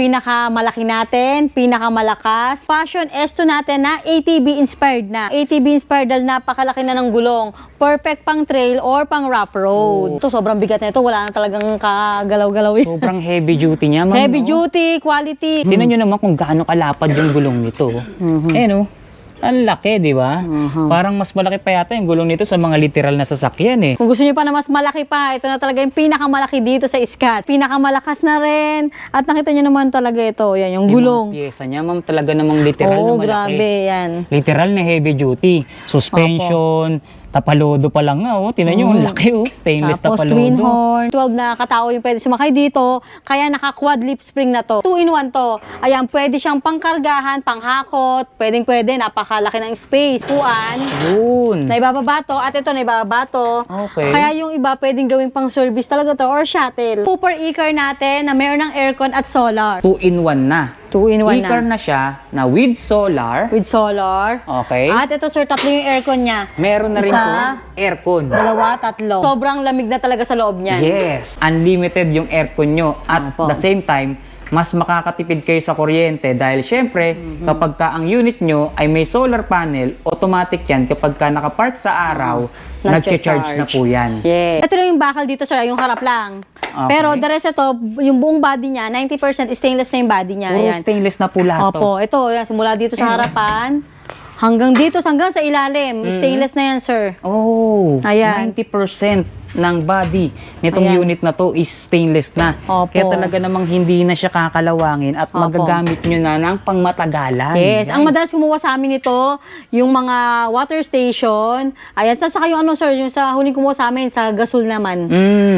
pinakamalaki natin, pinakamalakas. Passion S2 natin na ATV inspired na. ATV inspired dahil napakalaki na ng gulong. Perfect pang trail or pang rough road. Ito, sobrang bigat na ito. Wala na talagang kagalaw-galaw yun. Sobrang heavy duty niya, ma'am. Heavy no? duty, quality. Tingnan nyo naman kung gaano kalapad yung gulong nito. Eh no, ang laki, di ba? Parang mas malaki pa yata yung gulong nito sa mga literal na sasakyan eh. Kung gusto niyo pa na mas malaki pa, ito na talaga yung pinakamalaki dito sa Scat. Pinakamalakas na rin. At nakita niyo naman talaga ito. Yan, yung gulong. Yung mga pyesa niya, ma'am, talaga namang literal na Oo, malaki. grabe yan. Literal na heavy duty. Suspension, tapalodo pa lang nga, oh. Tingnan nyo, ang laki, oh. Stainless Tapos tapalodo. twin horn. 12 na katao yung pwede sumakay dito. Kaya naka-quad lip spring na to. 2-in-1 to. Ayan, pwede siyang pangkargahan, panghakot. Pwedeng-pwede, napakalaki ng space. Puan. Yun. Naibababa to. At ito, naibababa to. Okay. Kaya yung iba, pwedeng gawing pang service talaga to or shuttle. Super e-car natin na meron ng aircon at solar. 2-in-1 na. 2-in-1 E-car na. na siya na with solar. With solar. Okay. At ito, sir, tatlo yung aircon niya. Meron na rin Isa, po aircon. Dalawa, tatlo. Sobrang lamig na talaga sa loob niyan. Yes. Unlimited yung aircon nyo. At Opo. the same time, mas makakatipid kayo sa kuryente dahil syempre, kapag ka ang unit nyo ay may solar panel, automatic yan kapag ka nakapark sa araw, nagche-charge na po yan. Yes. Ito lang yung bakal dito, sir, yung harap lang. Okay. Pero the rest ito, yung buong body niya, 90% stainless na yung body niya. Puro Ayan. stainless na po lahat to. Opo, ito, yan, simula dito sa harapan, hanggang dito, hanggang sa ilalim. Stainless na yan, sir. Oh, Ayan. 90% ng body nitong Ayan. unit na to is stainless na. Opo. Kaya talaga namang hindi na siya kakalawangin at Opo. magagamit nyo na ng pangmatagalan. Yes, ang Guys. madalas kumuha sa amin ito, yung mga water station. Ayan, saka yung ano, sir, yung sa huling kumuha sa amin, sa gasol naman.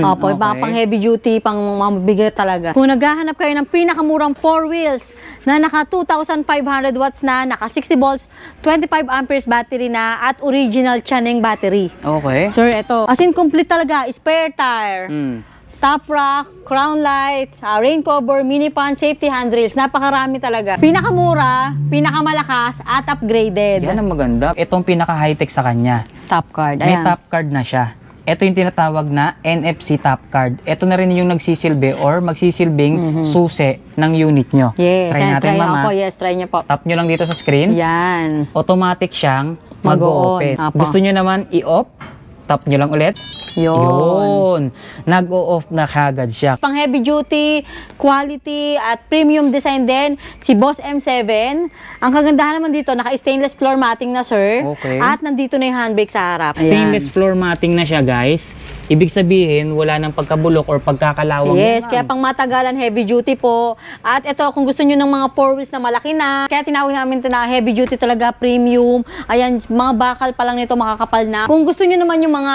Opo, okay. mga pang heavy duty, pang mabigat talaga. Kung naghahanap kayo ng pinakamurang 4 wheels na naka 2,500 watts na, naka 60 volts, 25 amperes battery na, at original Chaneng battery. Okay. Sir, ito. As in, complete talaga. Spare tire, top rack, crown light, rain cover, mini fan, safety handrails. Napakarami talaga. Pinakamura, pinakamalakas, at upgraded. Yan ang maganda. Itong pinaka-high-tech sa kanya. Top card. May Ayan. top card na siya. Ito yung tinatawag na NFC top card. Ito na rin yung nagsisilbi or magsisilbing susi ng unit nyo. Yes. Try Ayan, natin, mama. Opo, yes, try niyo po. Tap nyo lang dito sa screen. Yan. Automatic siyang Mag-o-on. mag-o-open. Apo. Gusto nyo naman i-off, tap nyo lang ulit. Yun. Nag-o-off na kagad siya. Pang heavy duty, quality, at premium design din, si Boss M7. Ang kagandahan naman dito, naka-stainless floor matting na, sir. Okay. At nandito na yung handbrake sa harap. Stainless floor matting na siya, guys. Ibig sabihin, wala nang pagkabulok or pagkakalawang. Yes, yan, kaya ma'am. pang matagalan, heavy duty po. At ito, kung gusto nyo ng mga 4 wheels na malaki na, kaya tinawag namin ito na heavy duty talaga, premium. Ayan, mga bakal pa lang nito makakapal na. Kung gusto nyo naman yung mga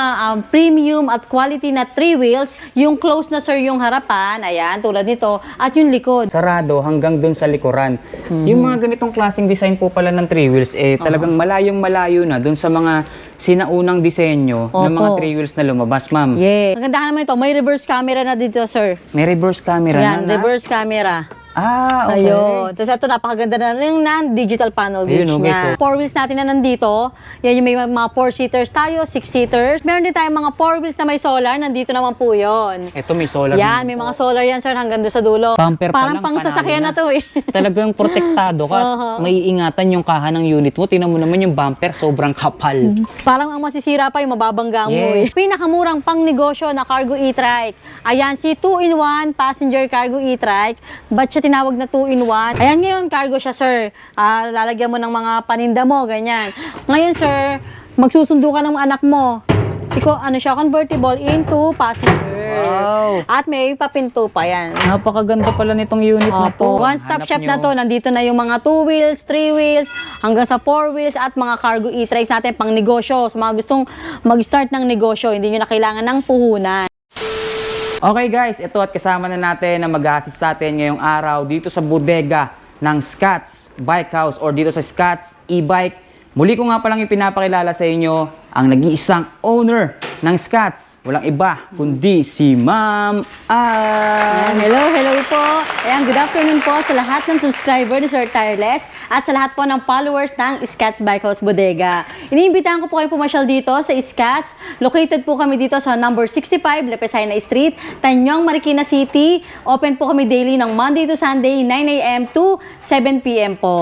premium at quality na 3 wheels, yung close na, sir, yung harapan, ayan, tulad nito, at yung likod. Sarado hanggang dun sa likuran. Yung mga ganitong klaseng design po pala ng 3 wheels, talagang malayong malayo na dun sa mga sinaunang disenyo ng mga Opo. 3 wheels na lumabas, ma'am. Yes. Magandahan naman ito, may reverse camera na dito, sir. May reverse camera Ayan, na. reverse camera. Ah, okay. Ayun. Tapos ito, napakaganda na rin ng digital panel gauge Ayun, okay, niya. so- 4 wheels natin na nandito. Yan yung may mga 4-seaters tayo, 6-seaters. Meron din tayong mga 4 wheels na may solar. Nandito naman po yun. Ito may solar. Yan, may mga solar yan, sir, hanggang doon sa dulo. Bumper pa Parang lang, pang panalo sasakyan na na. to eh. Talagang protektado ka. at may ingatan yung kaha ng unit mo. Tingnan mo naman yung bumper, sobrang kapal. Parang ang masisira pa yung mababangga mo eh. Yes. Pinakamurang pang negosyo na cargo e-trike. Ayan, si 2-in-1 passenger cargo e-trike. Ba't siya tinawag na 2-in-1? Ayan, ngayon cargo siya, sir. Lalagyan mo ng mga paninda mo, ganyan. Ngayon, sir, magsusundo ka ng anak mo. Ano siya, convertible into passenger. Wow. At may papinto pa yan. Napakaganda pala nitong unit na to. One-stop Hanap shop nyo. na to. Nandito na yung mga 2 wheels, 3 wheels, hanggang sa 4 wheels at mga cargo e-trikes natin pang negosyo. Sa mga gustong mag-start ng negosyo, hindi nyo na kailangan ng puhunan. Okay guys, ito at kasama na natin na mag-assist sa atin ngayong araw dito sa bodega ng Scats Bike House or dito sa Scats e-bike. Muli ko nga palang ipinapakilala sa inyo ang nag-iisang owner ng Scats walang iba kundi si Ma'am Ann. Hello po. Ayan, good afternoon po sa lahat ng subscriber ni Sir Tireless at sa lahat po ng followers ng Scats Bike House Bodega. Iniimbitahan ko po kayo pumasyal dito sa Scats. Located po kami dito sa number 65, Lepesayna Street, Tanyong, Marikina City. Open po kami daily ng Monday to Sunday, 9 a.m. to 7 p.m. po.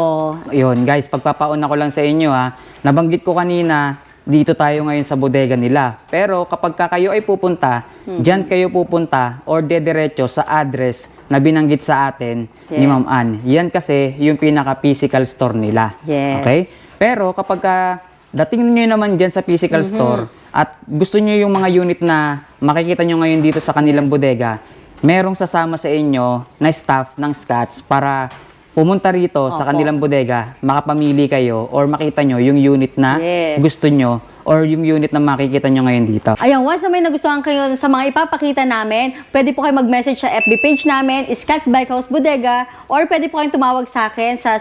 Yun guys, pagpapauna ko lang sa inyo ha. Nabanggit ko kanina, dito tayo ngayon sa bodega nila. Pero kapag kayo ay pupunta, dyan kayo pupunta or dediretso sa address na binanggit sa atin ni Ma'am Ann. Yan kasi yung pinaka-physical store nila. Yes. Okay? Pero kapag dating nyo naman dyan sa physical store at gusto nyo yung mga unit na makikita nyo ngayon dito sa kanilang bodega, merong sasama sa inyo na staff ng Scats para pumunta rito sa kanilang bodega, makapamili kayo or makita nyo yung unit na gusto nyo or yung unit na makikita nyo ngayon dito. Ayan, once na may nagustuhan kayo sa mga ipapakita namin, pwede po kayo mag-message sa FB page namin, Scats Bike House Bodega, or pwede po kayong tumawag sa akin sa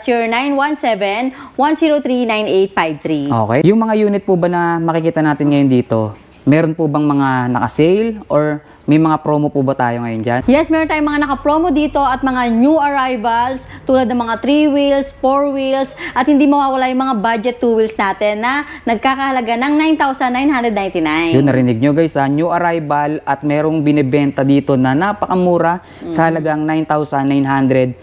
0917-103-9853. Okay. Yung mga unit po ba na makikita natin ngayon dito, meron po bang mga naka-sale or may mga promo po ba tayo ngayon dyan? Yes, meron tayong mga naka-promo dito at mga new arrivals tulad ng mga 3 wheels, 4 wheels at hindi mawawala yung mga budget 2 wheels natin na nagkakahalaga ng 9,999. Yun, narinig nyo guys ha, new arrival at merong binibenta dito na napakamura sa halagang 9,999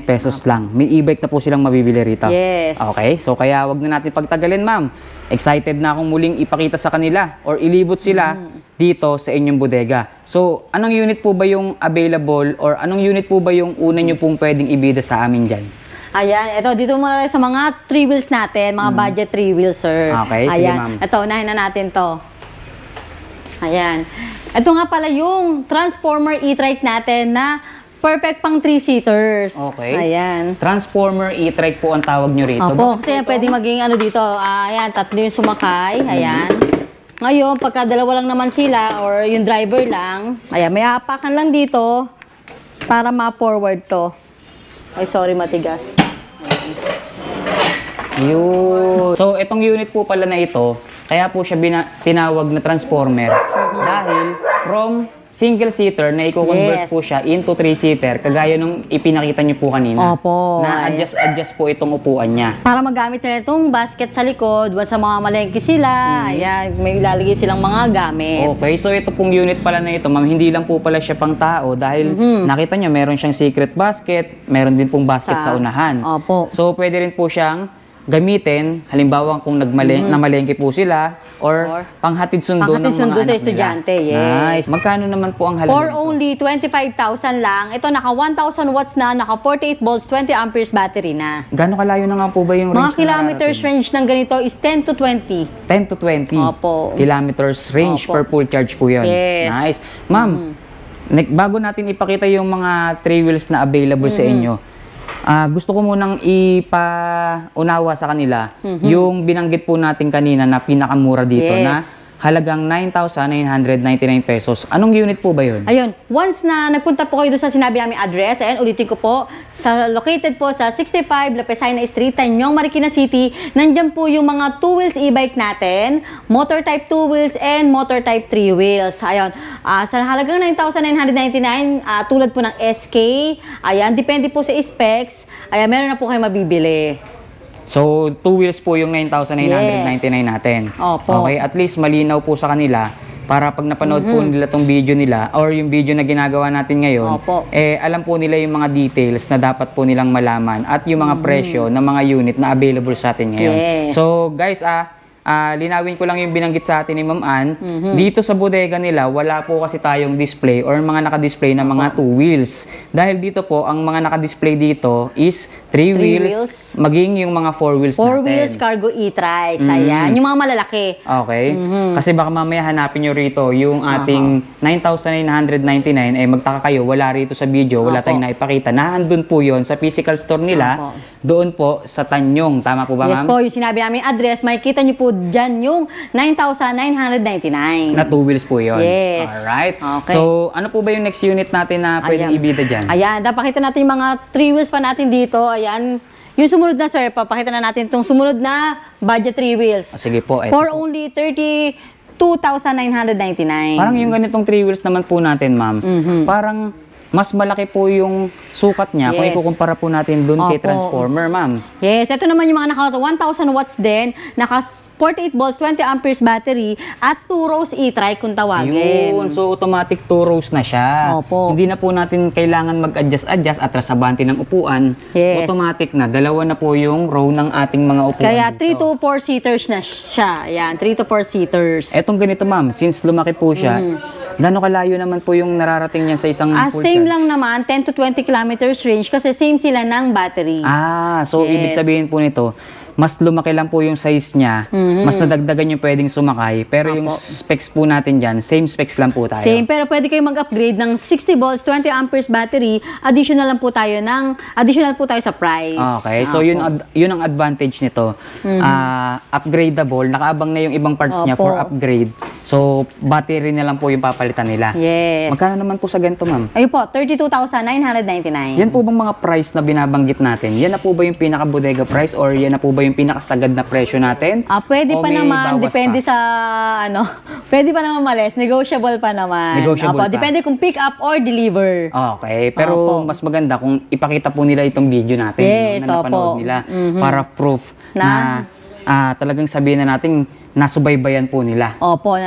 pesos lang. May e-bike na po silang mabibili rito. Yes. Okay, so kaya wag na natin pagtagalin ma'am. Excited na akong muling ipakita sa kanila or ilibot sila dito sa inyong bodega. So, anong unit po ba yung available or anong unit po ba yung una nyo pong pwedeng ibida sa amin dyan? Ayan, ito dito muna sa mga 3 wheels natin, mga budget 3 wheels, sir. Okay, sige, ayan. ma'am. Ito, unahin na natin to. Ayan. Ito nga pala yung Transformer e-trike natin na perfect pang 3-seaters. Okay. Ayan. Transformer e-trike po ang tawag nyo rito. Opo, Bakit kasi po ito? pwede maging ano dito, ayan, tatlo yung sumakay, ayan. Ngayon, pagka dalawa lang naman sila or yung driver lang, ayan, may hapakan lang dito para ma-forward to. Ay, sorry, matigas. Yun. So, itong unit po pala na ito, kaya po siya tinawag na transformer. Dahil from single-seater na i-convert Yes. po siya into 3-seater, kagaya nung ipinakita niyo po kanina. Opo. Na adjust po itong upuan niya. Para magamit nila itong basket sa likod, sa mga malengke sila, ayan, may ilalagay silang mga gamit. Okay, so ito pong unit pala na ito, ma'am, hindi lang po pala siya pang tao dahil nakita niyo meron siyang secret basket, meron din pong basket sa unahan. Opo. So, pwede rin po siyang gamitin, halimbawa kung namalengke po sila or panghatid sundo ng mga sundo sa anak estudyante, nila. yes. Nice. Magkano naman po ang halaga For nito? only 25,000 lang. Ito naka 1,000 watts na, naka 48 volts, 20 amperes battery na. Gano'ng kalayo na nga po ba yung Mga range kilometers range ng ganito is 10 to 20. 10 to 20 Opo. kilometers range Opo. per full charge po yun. Yes. Nice. Ma'am, bago natin ipakita yung mga 3 wheels na available sa inyo, gusto ko munang ipaunawa sa kanila yung binanggit po natin kanina na pinakamura dito Yes. na halagang 9,999 pesos. Anong unit po ba yun? Ayun, once na nagpunta po kayo doon sa sinabi namin address, ayan, ulitin ko po, located po sa 65 Lepesayna Street, Tanyong, Marikina City. Nandyan po yung mga 2 wheels e-bike natin, motor type 2 wheels and motor type 3 wheels. Ayun, sa halagang 9,999, tulad po ng SK, ayan, depende po sa specs, ayan, meron na po kayo mabibili. So, 2 wheels po yung 9,999 natin. Opo. Okay, at least malinaw po sa kanila para pag napanood po nila tong video nila or yung video na ginagawa natin ngayon, Opo. alam po nila yung mga details na dapat po nilang malaman at yung mga presyo ng mga unit na available sa atin ngayon. Yes. So, guys, linawin ko lang yung binanggit sa atin ni Ma'am Ann. Dito sa bodega nila, wala po kasi tayong display or mga naka-display na mga 2 wheels. Dahil dito po, ang mga naka-display dito is 3 wheels, maging yung mga 4 wheels 4 natin. wheels cargo e-trikes, ayan, yung mga malalaki. Okay? Kasi baka mamaya hanapin nyo rito yung ating 9,999, magtaka kayo, wala rito sa video, wala Opo. tayong naipakita. Naandun po yon sa physical store nila, Opo. doon po sa Tanyong. Tama po ba, Yes ma'am? po, yung sinabi namin address, makikita nyo po dyan yung 9,999. Na 2 wheels po yon. Yes. Alright. Okay. So, ano po ba yung next unit natin na pwedeng Ayan. ibida dyan? Ayan, papakita natin yung mga 3 wheels pa natin dito. Ayan, yung sumunod na sir, papakita na natin itong sumunod na budget 3 wheels. Sige po. For only 2,999. Parang yung ganitong 3 wheels naman po natin, ma'am, parang mas malaki po yung sukat niya kung Yes. ikukumpara po natin dun kay Opo. transformer, ma'am. Yes, ito naman yung mga naka 1,000 watts din, naka 48 volts, 20 amperes battery, at 2 rows e-trike kung tawagin. Yun, so automatic 2 rows na siya. Opo. Hindi na po natin kailangan mag-adjust, atras sa bante ng upuan. Yes. Automatic na, dalawa na po yung row ng ating mga upuan Kaya dito. 3 to 4 seaters na siya. Ayan, 3 to 4 seaters. Etong ganito, ma'am, since lumaki po siya, gano'ng kalayo naman po yung nararating niya sa isang full Same charge? lang naman, 10 to 20 kilometers range kasi same sila ng battery. So Yes. ibig sabihin po nito, mas lumaki lang po yung size niya, mas nadagdagan yung pwedeng sumakay, pero yung Apo. specs po natin dyan, same specs lang po tayo. Same, pero pwede kayo mag-upgrade ng 60 volts, 20 amperes battery, additional po tayo sa price. Okay, so yun ang advantage nito. Upgradable, nakaabang na yung ibang parts niya for Opo. upgrade. So battery na lang po yung papalitan nila. Yes. Magkano naman po sa ganito, ma'am? Ayun po, 32,999. Yan po bang mga price na binabanggit natin? Yan na po ba yung pinaka-bodega price or yan na po ba yung pinakasagad na presyo natin? Pwede O pa may naman, bawas depende pa? sa pwede pa naman malis, negotiable pa naman. Negotiable pa. Depende kung pick up or deliver. Okay, pero Opo. mas maganda kung ipakita po nila itong video natin Yes, na napanood opo. nila para proof na talagang sabihin na natin nasubaybayan po nila. Opo,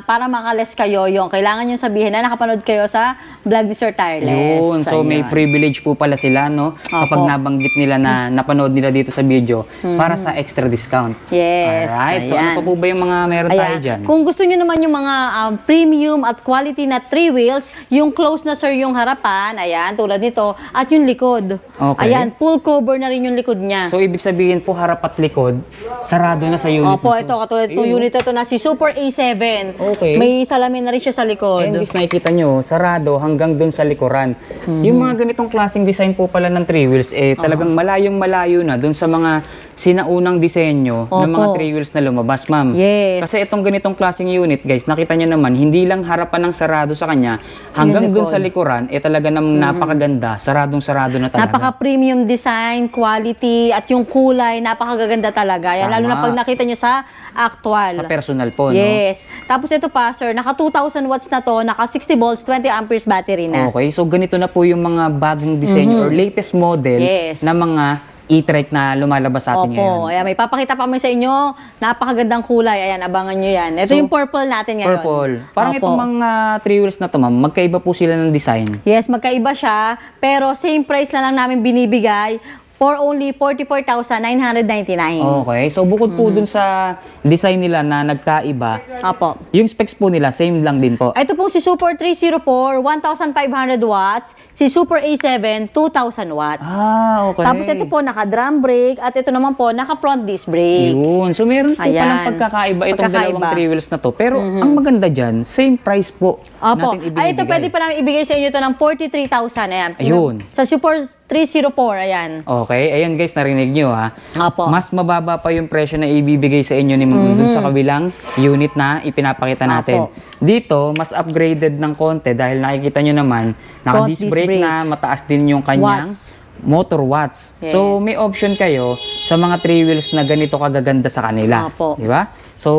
para makales kayo yung kailangan yung sabihin na nakapanood kayo sa vlog ni Sir Tireless. Yun, so may Ayun. privilege po pala sila, no? Kapag Opo. nabanggit nila na napanood nila dito sa video para sa extra discount. Yes. Alright, so ayan. ano pa po ba yung mga meron tayo Ayan. dyan? Kung gusto nyo naman yung mga premium at quality na 3 wheels, yung close na sir yung harapan, ayan, tulad nito, at yung likod. Okay. Ayan, full cover na rin yung likod niya. So ibig sabihin po harap at likod, sarado na sa unit. Opo, na to. ito, katulad itong Ayun. unit ito na si Super A7. Okay. May salamin na rin siya sa likod. And guys, nakikita nyo, sarado hanggang dun sa likuran. Mhm. Yung mga ganitong klaseng design po pala ng 3 wheels, talagang malayong-malayo na dun sa mga sinaunang disenyo ng mga Opo. 3 wheels na lumabas, ma'am. Yes. Kasi itong ganitong klaseng unit, guys, nakita nyo naman, hindi lang harapan ng sarado sa kanya, hanggang Yung dun sa likod. likuran, talaga namang napakaganda, saradong-sarado na talaga. Napaka-premium design, quality, at yung kulay, napakagaganda talaga. Yan, lalo na Tama. pag nakita nyo sa actual. Sa personal po, no? Yes. Tapos ito pa, sir, naka 2,000 watts na to, naka 60 volts, 20 amperes battery na. Okay, so ganito na po yung mga bagong disenyo or latest model Yes. na mga e-trike na lumalabas sa atin ngayon. Opo, ayan, may papakita pa kami sa inyo, napakagandang kulay. Ayan, abangan nyo yan. Ito So, yung purple natin ngayon. Purple. Parang Opo. itong mga 3 wheels na to, ma'am, magkaiba po sila ng design. Yes, magkaiba siya, pero same price na lang namin binibigay for only 44,999. Okay, so bukod po dun sa design nila na nagkaiba, Opo. yung specs po nila, same lang din po. Ito pong si Super 304, 1,500 watts. Si Super A7, 2,000 watts. Okay. Tapos ito po, naka-drum brake. At ito naman po, naka-front disc brake. Yun. So meron po Ayan. palang pagkakaiba itong Pagkakaiba. dalawang 3 wheels na to. Pero ang maganda dyan, same price po Opo. natin Ay, ito ibinibigay. pwede pa namin ibigay sa inyo ito ng 43,000. Ayan. Ayun. Sa Super 304, ayan. Okay, ayan guys, narinig nyo ha. Opo. Mas mababa pa yung presyo na ibibigay sa inyo ni Ma'am dun sa kabilang unit na ipinapakita natin. Opo. Dito, mas upgraded ng konti dahil nakikita nyo naman, Front naka-disc disc brake brake. na, mataas din yung kanyang Watts. motor watts. Yes. So, may option kayo sa mga 3 wheels na ganito kagaganda sa kanila. Opo. Di ba? So,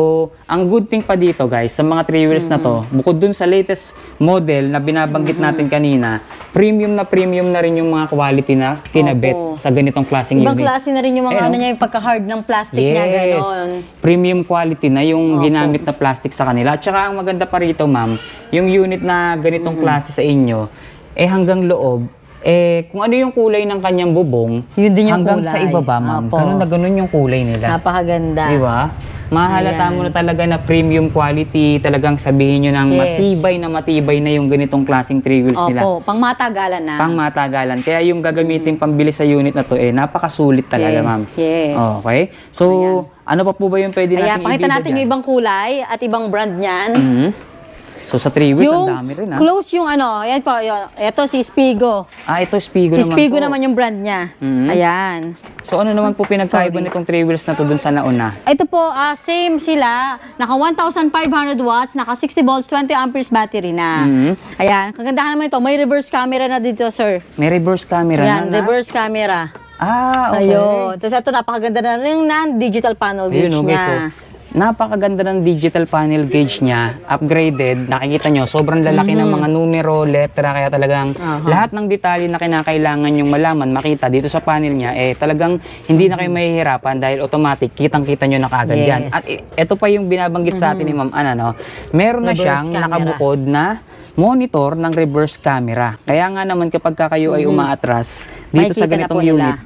ang good thing pa dito guys, sa mga 3 wheels na to, bukod dun sa latest model na binabanggit natin kanina, premium na rin yung mga quality na kinabit Opo. sa ganitong klaseng Ibang unit. klase na rin yung mga Ayun, ano oh. niya, yung pagka-hard ng plastic niya, gano'n. Premium quality na yung Opo. ginamit na plastic sa kanila. At saka ang maganda pa rito, ma'am, yung unit na ganitong klase sa inyo, hanggang loob, kung ano yung kulay ng kanyang bubong, Yun din yung hanggang kulay. sa ibaba, ma'am, Opo. ganun na ganun yung kulay nila. Napakaganda. Di ba? Mahalata Ayan. mo na talaga na premium quality, talagang sabihin nyo ng Yes. matibay na yung ganitong klaseng 3 wheels nila. Opo, pang matagalan na. Pang matagalan. Kaya yung gagamitin pambili sa unit na to, napakasulit talaga, Yes, ma'am. yes. Okay? So, ano pa po ba yung pwede Ayan, natin pakita ibida natin dyan? yung ibang kulay at ibang brand niyan. Mhm. So, sa 3 wheels, ang dami rin, ha? close yung ano, yan po, yun. Ito si Spigo. Ito, Spigo Si naman Spigo po. naman yung brand niya. Mhm. Ayan. So, ano naman po pinagkaiba Sorry. nitong 3 wheels na to dun sa nauna? Ito po, same sila. Naka 1,500 watts, naka 60 volts, 20 amperes battery na. Mhm. Ayan, kagandahan naman ito. May reverse camera na dito, sir. May reverse camera Ayan, na. reverse camera. Okay. Ayun. Tapos ito, napakaganda na rin na digital panel gauge Ayun, okay. niya. So, napakaganda ng digital panel gauge niya, upgraded. Nakikita nyo, sobrang lalaki ng mga numero, letra, kaya talagang lahat ng detalye na kinakailangan yung malaman, makita dito sa panel niya, talagang hindi na kayo mahihirapan dahil automatic, kitang-kita nyo na kaagad yan. At ito pa yung binabanggit sa atin ni Ma'am Ana, no? Meron na Reverse siyang camera. nakabukod na monitor ng reverse camera. Kaya nga naman kapag kayo ay umaatras dito Makikita sa na ganitong po nila. unit,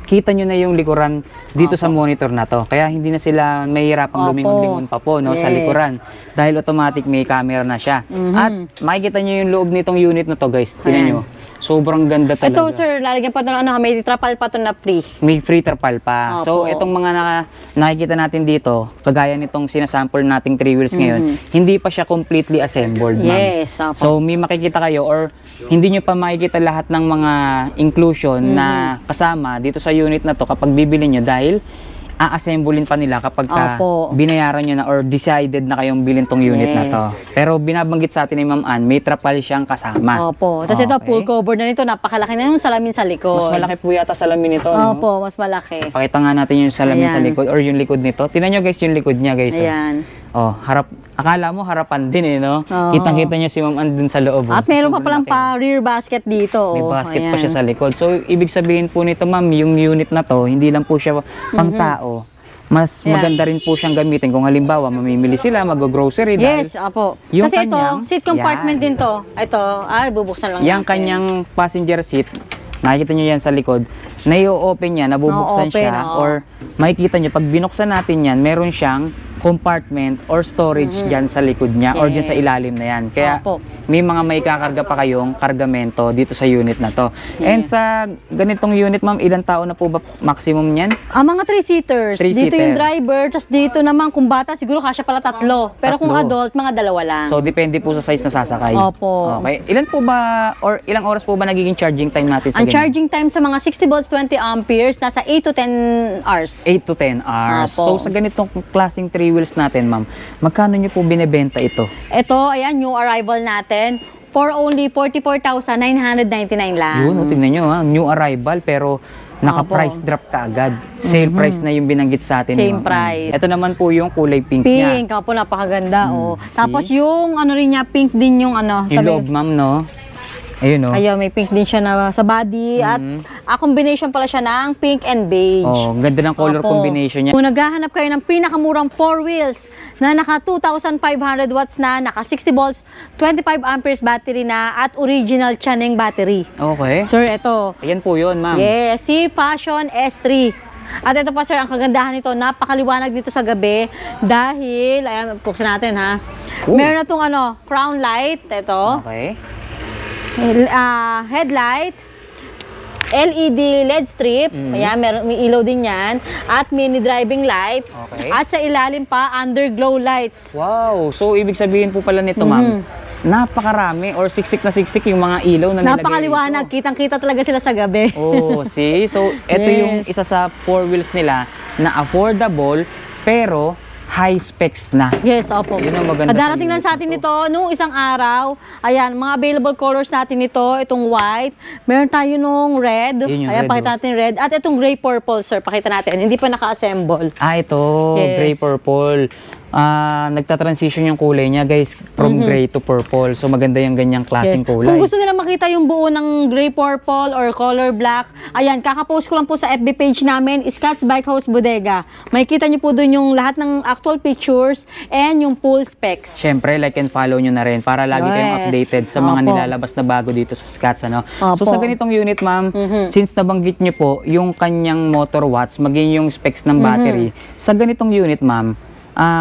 kita nyo na yung likuran dito sa monitor na to. Kaya hindi na sila mahihirapang lumingon-lingon pa po, no, sa likuran. Dahil automatic may camera na siya. At makikita nyo yung loob nitong unit na to, guys. Tingnan nyo. Sobrang ganda talaga. Ito, sir, lalagyan pa ito ng may trapal pa ito na free. May free trapal pa. So, Opo. itong mga nakikita natin dito, kagaya nitong sinasample nating 3 wheels ngayon, hindi pa siya completely assembled, ma'am. Yes, opo. So, may makikita kayo or hindi nyo pa makikita lahat ng mga inclusion na kasama dito sa unit na to kapag bibili nyo dahil a-assemblein pa nila kapag Opo. binayaran nyo na or decided na kayong bilhin tong unit na to. Pero binabanggit sa atin ni Ma'am Ann, may trapal siyang kasama. Opo. Tapos ito, full cover na nito. Napakalaki na yung salamin sa likod. Mas malaki po yata salamin nito, no? Opo, mas malaki. Pakita nga natin yung salamin sa Ayan. likod or yung likod nito. Tingnan nyo guys yung likod niya, guys. Ayan. Oh, harap. Akala mo harapan din no? Oo. Kitang-kita niyo si Ma'am Ann dun sa loob. At meron pa Sobrang palang laki. pa rear basket dito. May oh. basket pa Ayan. siya sa likod. So, ibig sabihin po nito, ma'am, yung unit na to, hindi lang po siya pang tao. Mas Yan. maganda rin po siyang gamitin. Kung halimbawa, mamimili sila, mag-grocery. Yes, dahil opo. yung Kasi ito, kanyang- seat compartment yan. din to. Ito, bubuksan lang Yung natin. kanyang passenger seat, nakikita nyo yan sa likod, na-i-open niya, nabubuksan Na-open, siya, oo. or makikita nyo, pag binuksan natin yan, meron siyang compartment or storage dyan sa likod niya or dyan sa Yes. ilalim na yan. Kaya Opo. may mga may kakarga pa kayong kargamento dito sa unit na to. And sa ganitong unit, ma'am, ilang tao na po ba maximum niyan? Mga 3-seaters. Dito 3-seater. yung driver, tapos dito naman kung bata, siguro kasya pala 3. Pero kung Tatlo. adult, mga 2 lang. So, depende po sa size na sasakay. Opo. Okay. Ilan po ba, or ilang oras po ba nagiging charging time natin sa Ang charging time sa mga 60 volts 20 amperes, nasa 8 to 10 hours. 8 to 10 hours. Opo. So, sa ganitong klaseng 3 wheels natin, ma'am, magkano nyo po binebenta ito? Ito, ayan, new arrival natin. For only 44,999 lang. Yun, tingnan nyo ha, new arrival pero naka-price drop ka agad. Sale price na yung binanggit sa atin. Same ma'am. price. Ito naman po yung kulay pink, niya. Pink, po napakaganda. see? Tapos yung ano rin niya, pink din yung ano. Yung loob, ma'am, no? Ayun, no? Ayun, may pink din siya na sa body. At combination pala siya ng pink and beige. Oh, ganda ng color Opo. combination niya. Kung naghahanap kayo ng pinakamurang 4 wheels na naka 2,500 watts na, naka 60 volts, 25 amperes battery na, at original Chaneng battery. Okay. Sir, ito. Ayan po yun, ma'am. Yes, si Passion S3. At ito pa sir, ang kagandahan nito, napakaliwanag dito sa gabi dahil, ayan, buksan natin ha. Ooh. Meron na itong ano, crown light, ito. Okay. Headlight, LED LED strip, ayan, may ilaw din yan, at mini driving light, Okay. at sa ilalim pa, underglow lights. Wow. So, ibig sabihin po pala nito, ma'am, napakarami or siksik na siksik yung mga ilaw na nilagay Napakaliwanag, dito. kitang-kita talaga sila sa gabi. Oh, see? So, ito Yes. yung isa sa 4 wheels nila na affordable pero high specs na. Yes, opo. Yun ang maganda sa Darating lang unit sa na atin to. nito, nung isang araw, ayan, mga available colors natin ito, itong white, meron tayo nung red, Yun yung ayan, red, pakita natin red, at itong gray purple, sir, pakita natin, hindi pa naka-assemble. Ito, Yes. gray purple. Nagta-transition yung kulay niya, guys, from gray to purple. So, maganda yung ganyang klaseng Yes. kulay. Kung gusto nila makita yung buo ng gray purple or color black, ayan, kakapost ko lang po sa FB page namin, Scott's Bike House Bodega. Makikita niyo po doon yung lahat ng actual pictures and yung full specs. Siyempre, like and follow nyo na rin para lagi kayong Yes. updated sa mga Opo. nilalabas na bago dito sa Scotts. Ano? Opo. So, sa ganitong unit, ma'am, since nabanggit nyo po yung kanyang motor watts, maging yung specs ng battery, sa ganitong unit, ma'am,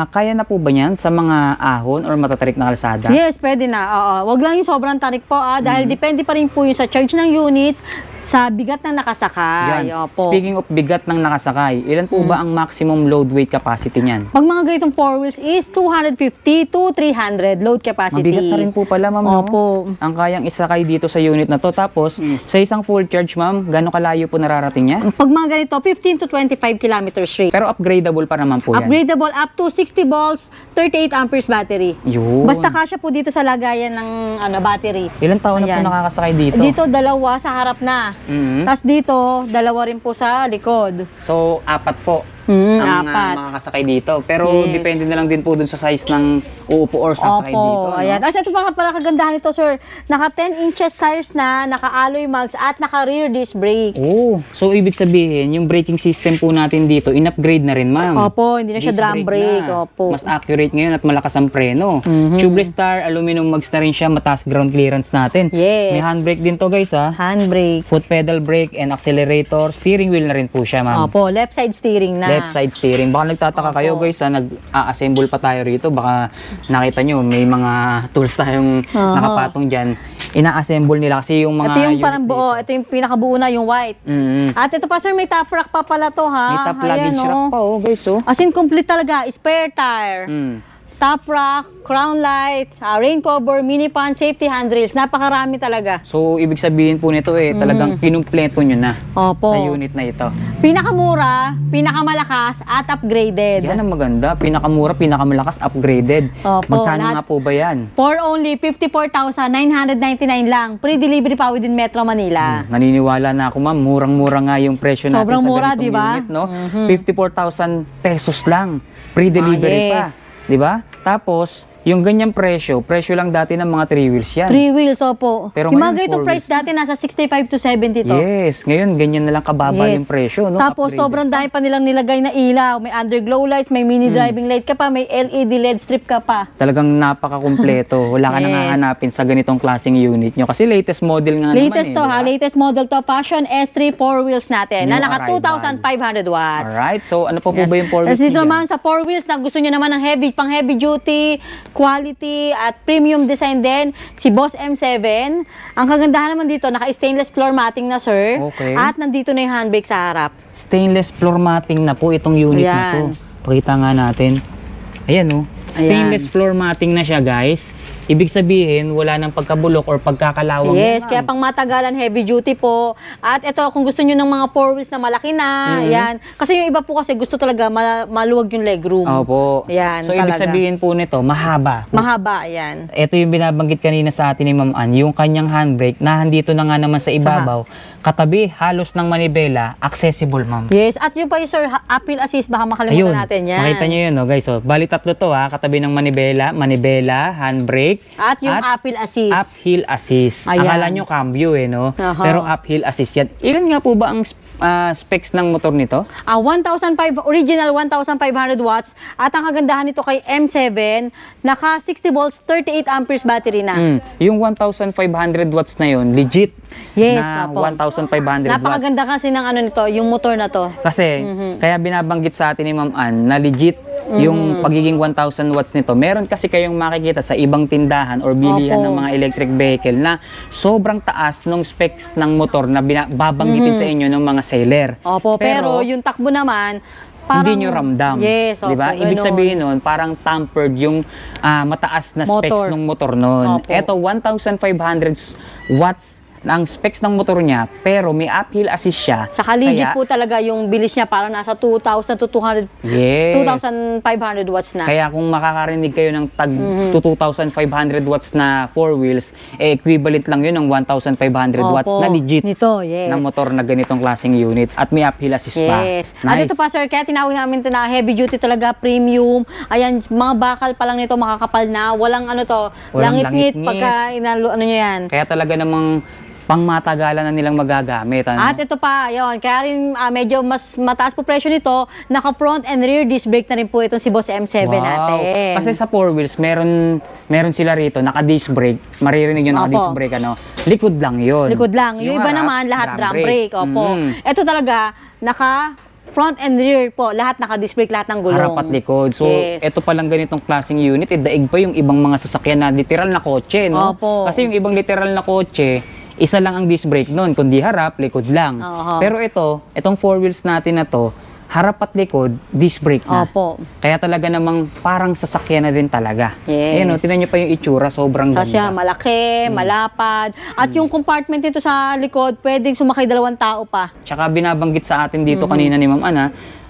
kaya na po ba yan sa mga ahon or matatarik na kalsada? Yes, pwede na. Oo. Wag lang yung sobrang tarik po dahil depende pa rin po yung sa charge ng units, sa bigat ng nakasakay. Yan. Opo. Speaking of bigat ng nakasakay, ilan po ba ang maximum load weight capacity niyan? Pag mga ganitong 4 wheels is 250 to 300 load capacity. Mabigat na rin po pala, ma'am. no? Opo. Ang kayang isakay dito sa unit na to. Tapos, sa isang full charge, ma'am, gano'ng kalayo po nararating niya? Pag mga ganito, 15 to 25 kilometers straight. Pero upgradable pa naman po yan. Upgradable up to 60 volts, 38 amperes battery. Yun. Basta kasya po dito sa lagayan ng battery. Ilang taon na po Ayan. nakakasakay dito? Dito, dalawa sa harap na. Mhm. Tapos dito, dalawa rin po sa likod. So, apat po. ang apat. makakasakay dito. Pero Yes. depende na lang din po dun sa size ng uupo or sasakay dito. Opo, no? ayan. As ito pa pala kagandahan nito, sir. Naka 10 inches tires na, naka alloy mags at naka rear disc brake. Oh, so ibig sabihin, yung braking system po natin dito, in-upgrade na rin, ma'am. Opo, hindi na siya Disc drum brake. na. Opo. Mas accurate ngayon at malakas ang preno. Mhm. Tubeless star, aluminum mags na rin siya, mataas ground clearance natin. Yes. May handbrake din to, guys, ha. Handbrake. Foot pedal brake and accelerator. Steering wheel na rin po siya, ma'am. Opo, left side steering na. Left side steering. Baka nagtataka Opo. kayo, guys, ha, nag-a-assemble pa tayo rito. Baka nakita nyo, may mga tools tayong Oho. nakapatong dyan. Ina-assemble nila kasi yung mga Ito yung unit parang buo. dito. Ito yung pinakabuo na, yung white. At ito pa, sir, may top rack pa pala to, ha? May top luggage rack pa, oh, guys, oh. As in, complete talaga. Spare tire, Mm. top rack, crown light, rain cover, mini fan, safety handrails. Napakarami talaga. So, ibig sabihin po nito talagang kinumpleto nyo na Opo. sa unit na ito. Pinakamura, pinakamalakas, at upgraded. Yan ang maganda. Pinakamura, pinakamalakas, upgraded. Opo, Magkano lahat- nga po ba yan? For only 54,999 lang. Pre-delivery pa within Metro Manila. Naniniwala na ako, ma'am. Murang-mura nga yung presyo natin Sobrang sa mura, ganitong di ba? unit, no? Mhm. 54,000 pesos lang. Pre-delivery Ah, pa. yes. Di ba? Tapos, yung ganyang presyo lang dati ng mga 3 wheels yan. 3 wheels, opo. Pero Yung mga ngayon, ganitong 4 price dati, nasa 65 to 70 to. Yes, ngayon ganyan na lang kababa Yes. yung presyo, no? Tapos, Upgraded. sobrang dami pa nilang nilagay na ilaw. May underglow lights, may mini driving light ka pa, may LED LED strip ka pa. Talagang napaka-kumpleto. Wala ka nang Yes. hahanapin sa ganitong klaseng unit nyo. Kasi latest model nga Latest naman to, diba? ha? Latest model to, Passion S3 4 wheels natin. New Na naka arrival. 2,500 watts. Alright, so ano po ba yung 4 Tapos wheels dito nyo naman sa 4 wheels na gusto nyo naman ng pang heavy duty, quality, at premium design din, si Boss M7. Ang kagandahan naman dito, naka-stainless floor matting na, sir. Okay. At nandito na yung handbrake sa harap. Stainless floor matting na po itong unit na to. Ayan. Pakita nga natin. Ayan, oh. Stainless floor matting na siya, guys. Ibig sabihin, wala nang pagkabulok or pagkakalawang. Yes, yan, kaya ma'am. pang matagalan, heavy duty po. At ito, kung gusto nyo ng mga 4 wheels na malaki na, yan. Kasi yung iba po kasi gusto talaga maluwag yung legroom. Opo. Yan, So, ibig talaga. sabihin po nito, mahaba. Mahaba, yan. Ito yung binabanggit kanina sa atin ni Ma'am Ann, yung kanyang handbrake na andito na nga naman sa ibabaw, katabi halos ng manibela, accessible, ma'am. Yes, at yung pa yung sir, appeal assist, baka makalimutan natin yan. Makita nyo yun, no, guys. So, bali tatlo to, ha. Katabi ng manibela, handbrake, At yung uphill assist. uphill assist. Ayan. Akala nyo cambio, no? Aha. Pero uphill assist yan. Ilan nga po ba ang specs ng motor nito? original 1,500 watts. At ang kagandahan nito kay M7, naka 60 volts, 38 amperes battery na. Yung 1,500 watts na yun, legit. Yes, na apo. 1,500 watts. Napakaganda kasi ng ano nito, yung motor na to. Kasi, kaya binabanggit sa atin ni Ma'am Ann na legit yung pagiging 1,000 watts nito. Meron kasi kayong makikita sa ibang tindahan or bilihan Opo. ng mga electric vehicle na sobrang taas ng specs ng motor na babanggitin sa inyo ng mga seller. Opo, pero yung takbo naman, parang... hindi nyo ramdam. Yes, di ba? opo, Ibig ganun. sabihin nun, parang tampered yung mataas na specs Motor. ng motor nun. Opo. Ito, 1,500 watts ang specs ng motor niya, pero may uphill assist siya. Saka legit Kaya- po talaga yung bilis niya, parang nasa 2,000 to 200, Yes. 2,500 watts na. Kaya kung makakarinig kayo ng tag to 2,500 watts na 4 wheels, equivalent lang yun ng 1,500 watts Opo, na legit nito, yes. na motor na ganitong klaseng unit at may uphill assist pa. Yes. At ito pa sir, kaya tinawag namin ito na heavy duty talaga, premium. Ayan, mga bakal pa lang nito makakapal na. Walang ano to, Walang langit-ngit langit-ngit. pagka ano nyo yan. Kaya talaga namang pangmatagalan na nilang magagamit. Ano? At ito pa, yun, kaya rin medyo mas mataas po presyo nito, naka front and rear disc brake na rin po itong si Boss M7 natin. Kasi sa 4 wheels, meron sila rito, naka-disc brake. Maririnig nyo naka-disc Opo. brake, ano? Likod lang yun. Likod lang. Yung iba harap, naman, lahat drum brake. Opo. Ito talaga, naka front and rear po, lahat naka-disc brake, lahat ng gulong. Harap at likod. So, Yes. ito palang ganitong klaseng unit, daig pa yung ibang mga sasakyan na literal na kotse, no? Opo. Kasi yung ibang literal na kotse, isa lang ang disc brake nun, kundi harap, likod lang. Oho. Pero itong 4 wheels natin na to, harap at likod, disc brake na. Opo. Kaya talaga namang parang sasakyan na din talaga. Yes. Ayan o, tinan nyo pa yung itsura, sobrang Kasi ganda. malaki, malapad. At yung compartment nito sa likod, pwedeng sumakay 2 tao pa. Tsaka binabanggit sa atin dito kanina ni Ma'am Ana,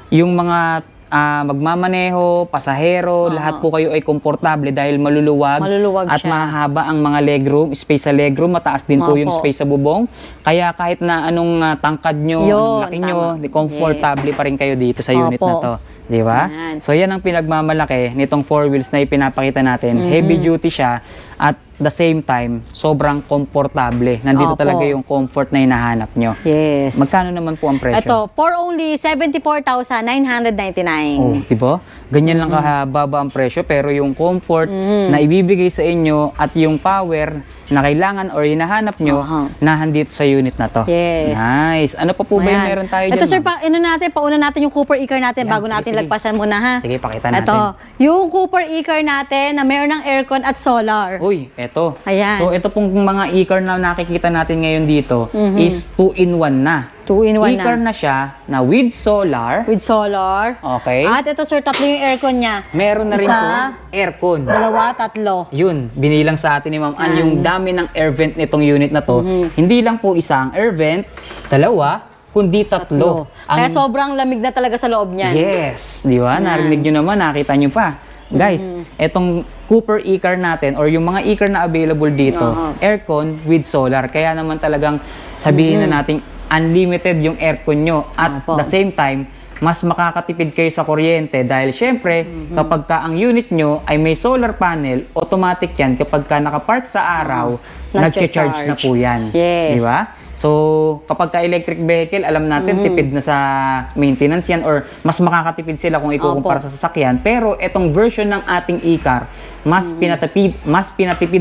yung mga magmamaneho, pasahero, lahat po kayo ay komportable dahil maluluwag, Maluluwag at siya. mahaba ang mga legroom, space sa legroom, mataas din po yung Opo. space sa bubong. Kaya kahit na anong tangkad nyo, Yun, anong laki nyo, tama. komfortable pa rin kayo dito sa unit Opo. na to. Di ba? Yan. So yan ang pinagmamalaki nitong 4 wheels na ipinapakita natin. Heavy duty siya at the same time, sobrang komportable. Nandito Opo. talaga yung comfort na hinahanap nyo. Yes. Magkano naman po ang presyo? Ito, for only 74,999. Oh, di ba? Ganyan lang kababa ang presyo pero yung comfort na ibibigay sa inyo at yung power na kailangan or hinahanap nyo nahandito sa unit na to. Yes. Nice. Ano pa po ba yung Ayan. meron tayo Ito dyan? sir, ma'am? pauna natin yung Cooper E-Car natin Yan, bago sige, natin sige. lagpasan muna ha. Sige, pakita natin. Ito, yung Cooper E-Car natin na meron ng aircon at solar. Uy, eto. Ayan. So, ito pong mga e-car na nakikita natin ngayon dito is 2-in-1 na. 2-in-1 E-car na. na siya na with solar. With solar. Okay. At ito sir, tatlo yung aircon niya. Meron na rin Isa, po aircon. Dalawa, tatlo. Yun, binilang sa atin ni Ma'am Ann yung dami ng air vent nitong unit na to. Hindi lang po isang air vent, dalawa, kundi tatlo. Kaya sobrang lamig na talaga sa loob niyan. Yes, di ba? Narinig nyo naman, nakita nyo pa. Guys, etong Cooper e-car natin or yung mga e-car na available dito, aircon with solar. Kaya naman talagang sabihin na nating unlimited yung aircon nyo. At Opo. the same time, mas makakatipid kayo sa kuryente dahil syempre, kapag ka ang unit nyo ay may solar panel, automatic yan kapag ka nakapark sa araw, nagche-charge na po yan. Yes. Di ba? So, kapag ka electric vehicle, alam natin tipid na sa maintenance yan or mas makakatipid sila kung ikukumpara sa sasakyan. Pero itong version ng ating e-car, mas pinatipid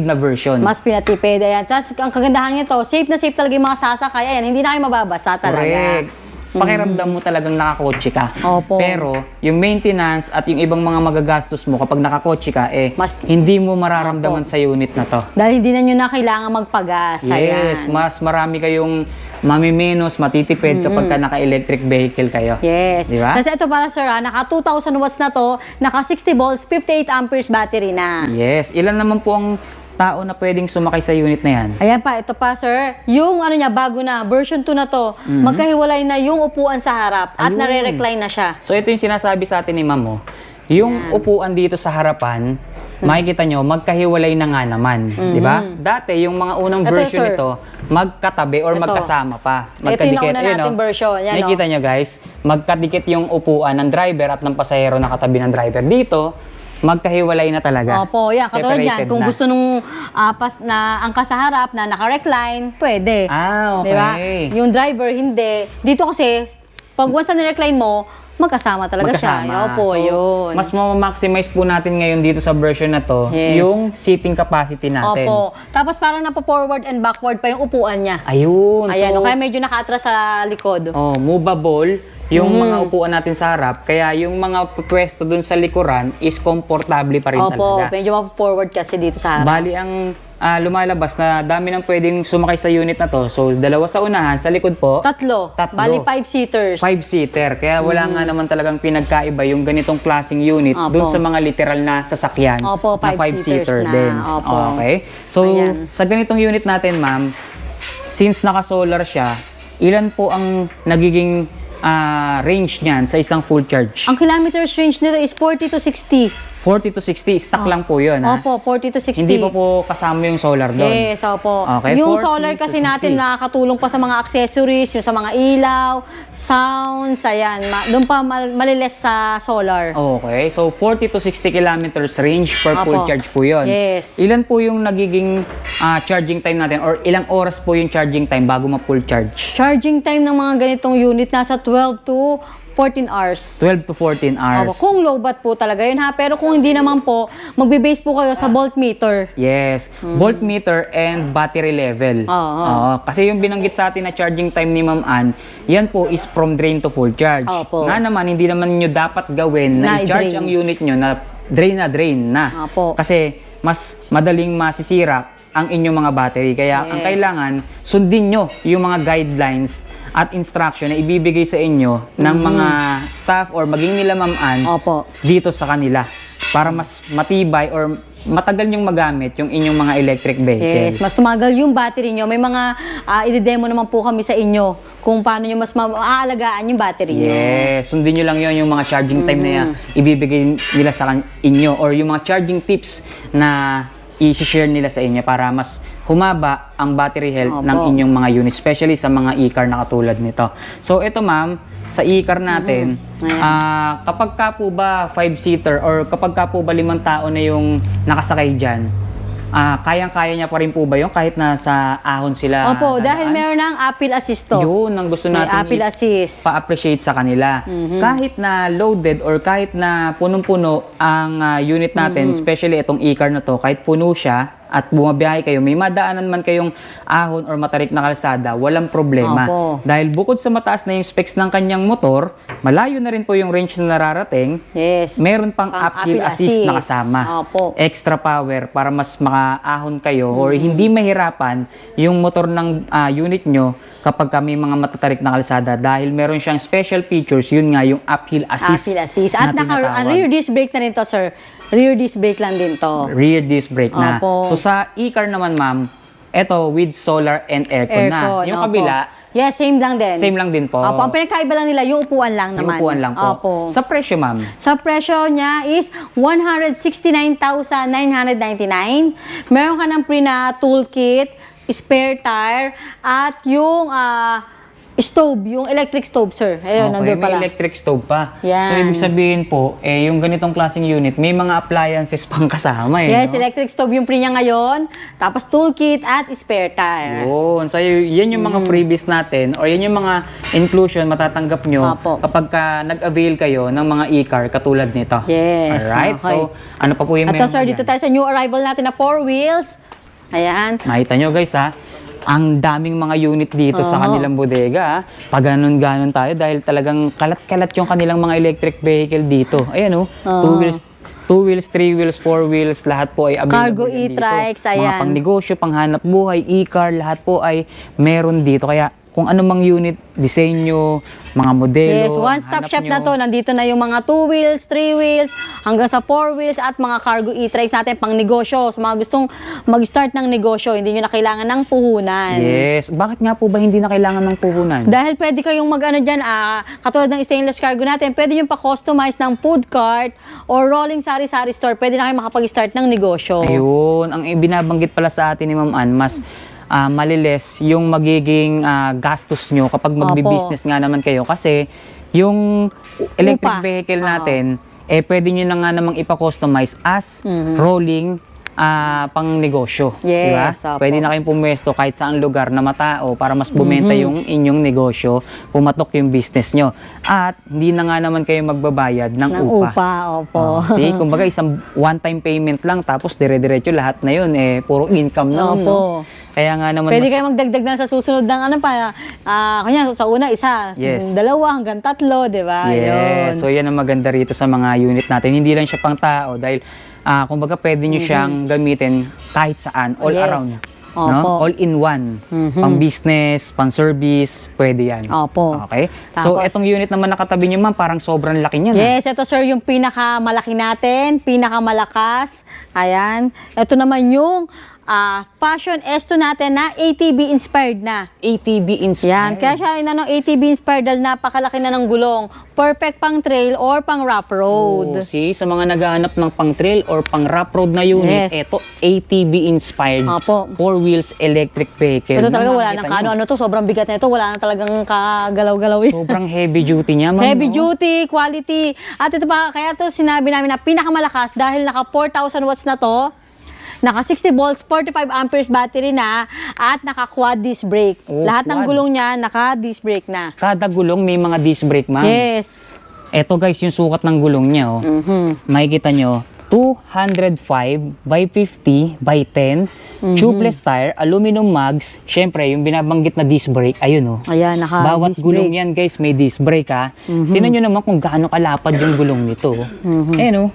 na version. Mas pinatipid. Ayan. Tapos ang kagandahan nito, safe na safe talaga yung mga sasakay. Ayan, hindi na kayo mababasa talaga. Correct. Pakiramdam mo talagang nakakotse ka. Opo. Pero yung maintenance at yung ibang mga magagastos mo kapag nakakotse ka, Mas- hindi mo mararamdaman sa unit na to. Dahil hindi na nyo na kailangan magpagas. Yes, Ayan. mas marami kayong mamiminos, matitipid kapag ka naka-electric vehicle kayo. Yes. Di ba? Tapos ito pala sir, naka 2,000 watts na to, naka 60 volts, 58 amperes battery na. Yes. Ilan naman po ang tao na pwedeng sumakay sa unit na yan? Ayan pa, ito pa sir, yung ano niya, bago na, version 2 na to, magkahiwalay na yung upuan sa harap at Ayun. nare-recline na siya. So ito yung sinasabi sa atin ni Ma'am, oh. Yung upuan dito sa harapan, makikita nyo, magkahiwalay na nga naman. Di ba? Dati, yung mga unang Ito, version sir. nito, magkatabi or Ito. magkasama pa. Ito yung nauna Ayun, nating oh. version. Yan, Nakikita nyo guys, magkadikit yung upuan ng driver at ng pasahero na katabi ng driver. Dito, magkahiwalay na talaga. Opo, yan. Katulad yan, Separated kung na. gusto nung na angka sa harap na naka-recline, pwede. Ah, okay. Diba? Yung driver, hindi. Dito kasi, pag once na ni-recline mo, magkasama talaga siya. Opo, So, yun. mas ma-maximize po natin ngayon dito sa version na to, Yes. yung seating capacity natin. Opo. Tapos parang napo-forward and backward pa yung upuan niya. Ayun. Ayan, so, kaya medyo naka-atras sa likod. oh, movable yung mga upuan natin sa harap, kaya yung mga pwesto dun sa likuran is komportable pa rin Opo, talaga. medyo mapo-forward kasi dito sa harap. Bali ang lumalabas na dami ng pwedeng sumakay sa unit na to. So, dalawa sa unahan, sa likod po, Tatlo. Tatlo. Bali, 5-seaters. 5-seater. Kaya wala nga naman talagang pinagkaiba yung ganitong klaseng unit Opo. dun sa mga literal na sasakyan Opo, na 5-seaters na. din. Opo. Okay. So, Ayan. sa ganitong unit natin, ma'am, since naka-solar siya, ilan po ang nagiging range niyan sa isang full charge? Ang kilometers range nito is 40 to 60. 40 to 60, stock lang po yun, ha? Opo, 40 to 60. Hindi pa po kasama yung solar doon. Yes, opo. Okay, Yung 40 solar to kasi 60. natin nakakatulong pa sa mga accessories, yung sa mga ilaw, sounds, ayan. Doon pa maliles sa solar. Okay, so 40 to 60 kilometers range per Opo. full charge po yun. Yes. Ilan po yung nagiging charging time natin or ilang oras po yung charging time bago ma-full charge? Charging time ng mga ganitong unit nasa 12 to 14 hours. 12 to 14 hours. Opo, kung low bat po talaga yun ha. Pero kung hindi naman po, magbe-base po kayo sa voltmeter. Yes, voltmeter and battery level. Oo. Kasi yung binanggit sa atin na charging time ni Ma'am Ann, yan po is from drain to full charge. Opo. Nga naman, hindi naman nyo dapat gawin na Na i-charge i-drain. ang unit nyo na drain na. Opo. Kasi mas madaling masisira ang inyong mga battery. Kaya ang kailangan, sundin nyo yung mga guidelines at instruction na ibibigay sa inyo ng mga staff or maging nila Ma'am Ann Opo. dito sa kanila. para mas matibay or matagal yung magamit yung inyong mga electric vehicle. Yes, mas tumagal yung battery nyo. May mga i-demo naman po kami sa inyo kung paano nyo mas maaalagaan yung battery nyo. Yes, sundin nyo lang yon yung mga charging time na ibibigay nila sa inyo or yung mga charging tips na i-share nila sa inyo para mas humaba ang battery health ng inyong mga unit, especially sa mga e-car na katulad nito. So ito ma'am, sa e-car natin, kapag ka po ba 5-seater or kapag ka po ba 5 tao na yung nakasakay dyan, kayang-kaya niya pa rin po ba yun kahit nasa ahon sila? Opo, dadaan? dahil meron ng Apple Assist to. Yun, ang gusto May natin Apple Assist. pa-appreciate sa kanila. Kahit na loaded or kahit na punong-puno ang unit natin, especially itong e-car na to, kahit puno siya at bumabiyahe kayo, may madaanan man kayong ahon or matarik na kalsada, walang problema. Opo. Dahil bukod sa mataas na yung specs ng kanyang motor, malayo na rin po yung range na nararating, Yes. meron pang uphill assist na kasama. Opo. Extra power para mas makaahon kayo or hindi mahirapan yung motor ng unit nyo kapag may mga matatarik na kalsada dahil meron siyang special features, yun nga yung uphill assist. Apple Assist. At na tinatawag. rear disc brake na rin to, sir. Rear disc brake lang din to. Rear disc brake na. Opo. So sa e-car naman ma'am, eto with solar and aircon na. Yung opo. kabila, yes, same lang din. same lang din po. Opo, ang pinagkaiba lang nila, yung upuan lang Yung naman. upuan lang po. Opo. Sa presyo ma'am, Sa presyo niya is 169,999. Meron ka ng pre na toolkit, spare tire, at yung stove, yung electric stove, sir. Ayun, nandun may pala. electric stove pa. Yan. So ibig sabihin po, yung ganitong klaseng unit, may mga appliances pang kasama Yes, no? electric stove yung pre niya ngayon. Tapos toolkit at spare tire. Yun. So, yan yung mga freebies natin or yan yung mga inclusion matatanggap nyo Opo. kapag nag-avail kayo ng mga e-car katulad nito. Yes. Alright? Okay. So, ano pa po yung Ito, meron sir, dyan? dito tayo sa new arrival natin na 4 wheels. Ayan. Makita nyo guys ha, ang daming mga unit dito sa kanilang bodega. Pag ganon tayo dahil talagang kalat-kalat yung kanilang mga electric vehicle dito. Ayan 2 wheels, 3 wheels, 4 wheels, lahat po ay Cargo available yan dito. e-trikes, Mga ayan. pangnegosyo, panghanap buhay, e-car, lahat po ay meron dito. Kaya kung ano mang unit, disenyo, mga modelo, Yes, one-stop hanap shop na nyo. to. Nandito na yung mga 2 wheels, 3 wheels, hanggang sa 4 wheels at mga cargo e-trikes natin pang negosyo. Sa mga gustong mag-start ng negosyo, hindi nyo na kailangan ng puhunan. Yes. Bakit nga po ba hindi na kailangan ng puhunan? Dahil pwede kayong mag-ano dyan, katulad ng stainless cargo natin, pwede nyo pa-customize ng food cart or rolling sari-sari store. Pwede na kayo makapag-start ng negosyo. Ayun, ang binabanggit pala sa atin ni Ma'am Ann, mas maliles yung magiging gastos nyo kapag magbi-business nga naman kayo kasi yung electric Lupa. vehicle natin, pwede nyo na nga namang ipa-customize as rolling pang negosyo. Yes, Diba? opo. Pwede na kayong pumwesto kahit saan lugar na matao para mas bumenta yung inyong negosyo, pumatok yung business nyo. At hindi na nga naman kayo magbabayad ng upa. Opo. See, kumbaga isang one-time payment lang tapos dire-diretso lahat na yun puro income na Opo. no? Kaya nga naman Pwede kayo magdagdag na sa susunod ng ano pa. Kanya sa una, isa. Yes. 2 hanggang 3, di ba? Yes. So yan ang maganda rito sa mga unit natin. Hindi lang siya pang tao dahil kumbaga pwede nyo siyang gamitin kahit saan, all Yes. around. Opo. No? All in one. Pang business, pang service, pwede yan. Opo. Okay? So Tapos- etong unit naman nakatabi nyo ma'am, parang sobrang laki niyan. Yes, ito sir, yung pinakamalaki natin, pinakamalakas. Ayan. Ito naman yung Passion S2 natin na ATV inspired na. ATV Yan, inspired. kaya siya ATV inspired dahil napakalaki na ng gulong. Perfect pang trail or pang rough road. See, sa mga naghahanap ng pang trail or pang rough road na unit, Yes. eto ATV inspired Opo. 4 wheels electric vehicle. Ito talaga Na wala makikita nang nyo. ano to, sobrang bigat na ito, wala nang talagang kagalaw-galaw yun. Sobrang heavy duty niya, ma'am. Heavy no? duty, quality. At ito pa, kaya to sinabi namin na pinakamalakas dahil naka 4,000 watts na to, naka 60 volts, 45 amperes battery na, at naka quad disc brake. Oh, Lahat ng quad. gulong niya, naka disc brake na. Kada gulong may mga disc brake, ma'am. Yes. Eto guys, yung sukat ng gulong niya, oh. Makikita nyo, 205 by 50 by 10, tubeless tire, aluminum mugs, syempre yung binabanggit na disc brake, ayun oh. Ayan, naka Bawat disc gulong brake. yan guys, may disc brake ha. Tingnan nyo naman kung gaano kalapad yung gulong nito. Ayan oh.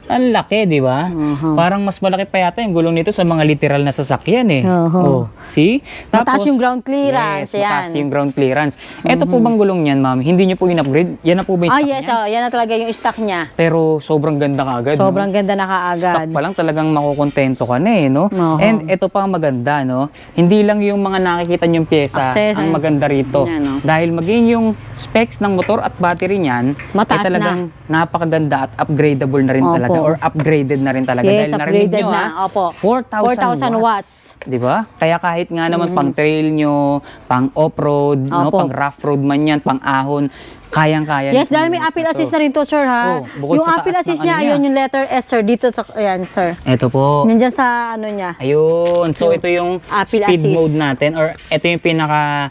Ang laki, di ba? Parang mas malaki pa yata yung gulong nito sa mga literal na sasakyan eh. Oh, see? Mataas yung ground clearance, yes, mataas yan. yung ground clearance. Ito po bang gulong niyan, ma'am? Hindi niyo po in-upgrade? Yan na po ba yung stock Yes, niyan? yan na talaga yung stock niya. Pero sobrang ganda kaagad, Sobrang no? ganda na kaagad. Stock pa lang talagang makukontento ka na eh, no? Oo. And ito pa ang maganda, no? Hindi lang yung mga nakikita niyong pyesa Access, ang maganda rito. yan, no? Dahil maging yung specs ng motor at battery niyan, Mataas ay talagang napakaganda at upgradable na rin Opo. talaga or upgraded na rin talaga. Yes, Dahil narinig upgraded nyo, na. Opo. 4,000 watts. Di ba? Kaya kahit nga naman pang trail nyo, pang off-road, no, Opo. pang rough road man yan, pang ahon, kayang-kaya. Yes, nito dahil may ito. appeal assist na rin to, sir, ha? bukod Yung sa appeal taas assist ng niya, ano ayun niya. yung letter S, sir. Dito, ayan, sir. Ito po. Nandiyan sa ano niya. Ayun. So, ito yung Appeal speed assist. mode natin or ito yung pinaka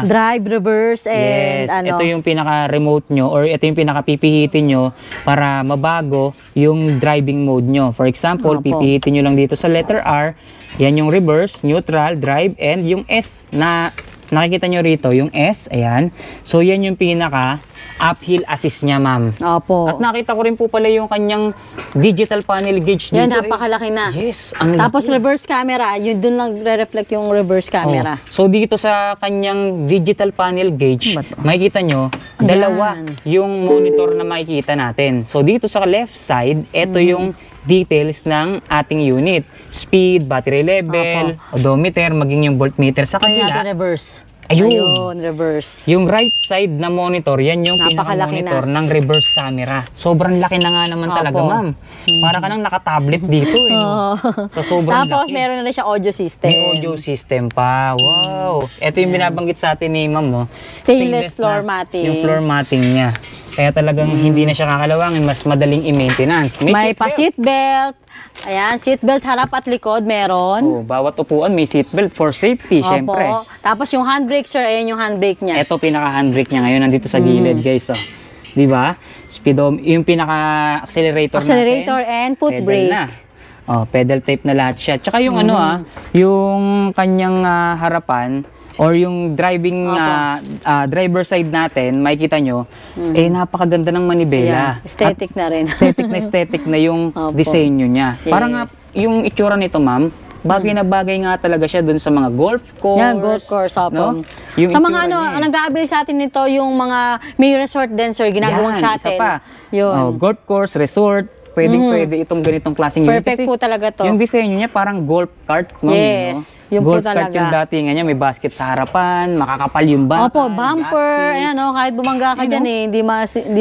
Drive, reverse, yes, and ano. ito yung pinaka-remote nyo or ito yung pinaka-pipihitin nyo para mabago yung driving mode nyo. For example, Opo. pipihitin nyo lang dito sa letter R. Yan yung reverse, neutral, drive, and yung S na nakikita nyo rito, yung S, ayan. So, yan yung pinaka-uphill assist niya, ma'am. Opo. At nakita ko rin po pala yung kanyang digital panel gauge dito. Yan, napakalaki na. Yes, ang Tapos laki. reverse camera, yun dun lang re-reflect yung reverse camera. Oh. So dito sa kanyang digital panel gauge, Ano ba to? makikita nyo, dalawa yung monitor na makikita natin. So dito sa left side, ito yung details ng ating unit. Speed, battery level, odometer, maging yung voltmeter. Sa Kaya natin kabila, reverse. ayun. Reverse. Yung right side na monitor, yan yung Napakalaki pinaka-monitor na. ng reverse camera. Sobrang laki na nga naman talaga, Opo. ma'am. Para ka nang naka-tablet dito eh. Oo. So sobrang Tapos laki. meron na rin siya audio system. May audio system pa. Wow. Ito yung binabanggit sa atin ni ma'am, mo. Stainless floor na matting. Yung floor matting niya. Kaya talagang hindi na siya kakalawangin, mas madaling i-maintenance. May pa seatbelt. seatbelt. Ayan, seatbelt harap at likod meron. Oh, bawat upuan may seatbelt for safety, syempre. Tapos yung handbrake, sir, ayan yung handbrake niya. Ito pinaka-handbrake niya ngayon, nandito sa gilid, guys. Oh. 'Di ba? Yung pinaka-accelerator Accelerator natin. and foot pedal brake. na. Oh, pedal tape na lahat siya. Tsaka yung yung kanyang harapan or yung driving driver side natin, makikita nyo, napakaganda ng manibela. Ayan, aesthetic na rin. Aesthetic na yung Opo. disenyo niya. Yes. Parang nga, yung itsura nito, ma'am, bagay na bagay nga talaga siya dun sa mga golf course. Yan, golf course, opo. No? Yung Sa mga itsura ano, niya eh. ang nag-aabili sa atin nito, yung mga may resort din, sir, ginagawang Yan, shuttle. isa pa. Yun. Oh, golf course, resort, pwede itong ganitong klaseng unit. Perfect Kasi po talaga to. yung disenyo niya parang golf cart, ma'am. Yes, no? yun po Golf cart talaga. yung datingan niya, may basket sa harapan, makakapal yung bumper. Opo, bumper, ayan o, kahit bumangga ka dyan eh,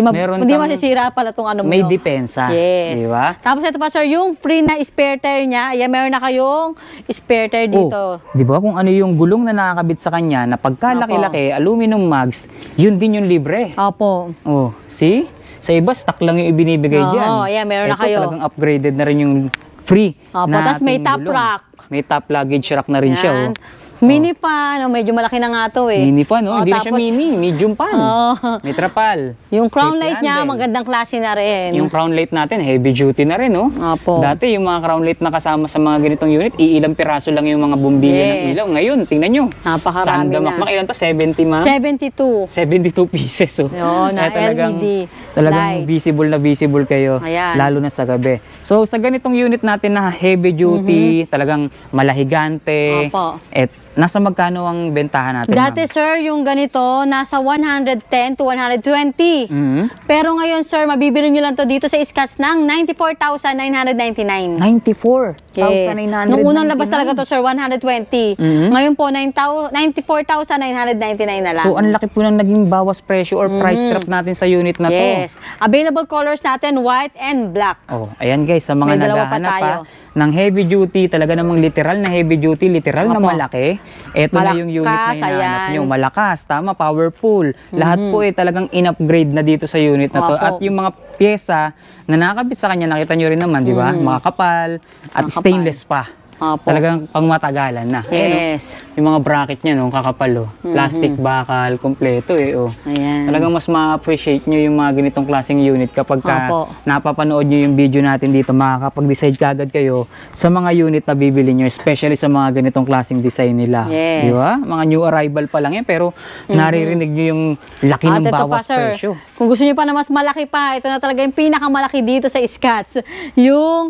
Meron hindi kang- masisira pala tong ano mo. May depensa. Yes. Di ba? Tapos ito pa, sir, yung free na spare tire niya, ayan, meron na kayong spare tire dito. Oh, di ba kung ano yung gulong na nakakabit sa kanya na pagkalaki-laki, aluminum mags, yun din yung libre. Opo. Oh, see? Sa iba, stock lang yung ibinibigay Oo, dyan. ayan, meron na Ito, kayo. talagang upgraded na rin yung free. Opo, na tas may ating top gulong. rack. May top luggage rack na rin siya. Yan. Oh. Mini fan, oh, medyo malaki na nga to eh. Mini pa, no? Oh, Hindi na siya tapos- mini, medium pan. Oh. May trapal. Yung crown Safety light niya, handle. magandang klase na rin. Yung crown light natin, heavy duty na rin, no? Opo. Dati, yung mga crown light na kasama sa mga ganitong unit, iilang piraso lang yung mga bumbilya ng Yes. ilaw. Ngayon, tingnan nyo. Napakarami na. Sandamak, ilan to? 70, ma'am? 72. 72 pieces. Oh. Yun, na Kaya LED talagang lights. visible kayo. Ayan. Lalo na sa gabi. So, sa ganitong unit natin na heavy duty, talagang malahigante. Opo. Nasa magkano ang bentahan natin, Dati, ma'am? sir, yung ganito, nasa 110 to 120. Mhm. Pero ngayon, sir, mabibili nyo lang to dito sa Scotts ng 94,999. 94,999. Nung unang labas talaga to, sir, 120. Mhm. Ngayon po, 94,999 na lang. So, ang laki po ng naging bawas presyo or price drop natin sa unit na to. Yes. Available colors natin, white and black. Oh, ayan guys, sa mga May dalawa pa naghahanap tayo. ng heavy duty, talaga namang literal na heavy duty, literal na Opo. malaki. Ito na yung unit na Malakas, hinahanap ayan. nyo. Malakas, tama, powerful. Lahat po talagang in-upgrade na dito sa unit na to. Opo. At yung mga pyesa na nakakabit sa kanya, nakita nyo rin naman, di ba? Makakapal at Makakapal. stainless pa. Opo. Talagang pangmatagalan na. Ayan, oh. Yes. Yung mga bracket niya, no, kakapal, oh. Plastic bakal, kompleto eh, oh. Ayan. Talagang mas ma-appreciate nyo yung mga ganitong klaseng unit kapag Opo. napapanood nyo yung video natin dito, makakapag-decide kagad kayo sa mga unit na bibili nyo, especially sa mga ganitong klaseng design nila. Yes. Di ba? Mga new arrival pa lang yan, pero naririnig nyo yung laki ng At ito pa, bawas sir, presyo. kung gusto niyo pa na mas malaki pa, ito na talaga yung pinakamalaki dito sa Scotts. Yung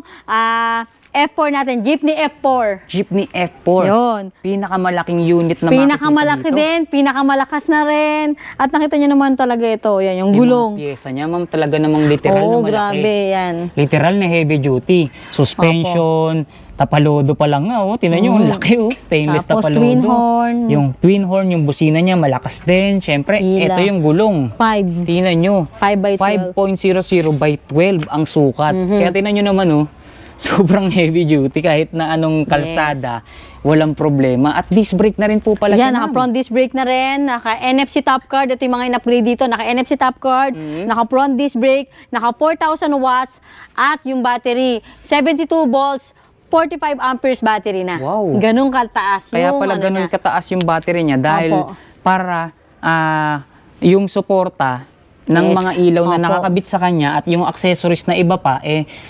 F4 natin, Jeepney F4. Jeepney F4. Yun. Pinakamalaking unit na Pinakamalaki makikita dito. din, pinakamalakas na rin. At nakita niyo naman talaga ito, yan, yung Yung gulong. mga pyesa niya, ma'am, talaga namang literal Oo, na malaki. grabe, yan. Literal na heavy duty. Suspension, tapalodo pa lang nga, oh. Tinan nyo, ang laki, oh. Stainless Tapos tapalodo. twin horn. Yung twin horn, yung busina niya, malakas din. Siyempre, Hila. ito yung gulong. 5. Tinan nyo, 5 by 12. 5.00 by 12 ang sukat. Kaya tinan nyo naman, oh, sobrang heavy duty. Kahit na anong kalsada, walang problema. At disc brake na rin po pala siya, Yan, ma'am. naka-front disc brake na rin, naka-NFC top card, ito yung mga in-upgrade dito, naka-NFC top card, naka-front disc brake, naka-4,000 watts, at yung battery, 72 volts, 45 amperes battery na. Wow. Ganun kataas. Kaya yung pala ano ganun niya. kataas yung battery niya dahil Opo. para yung suporta ng Yes. mga ilaw na Opo. nakakabit sa kanya at yung accessories na iba pa,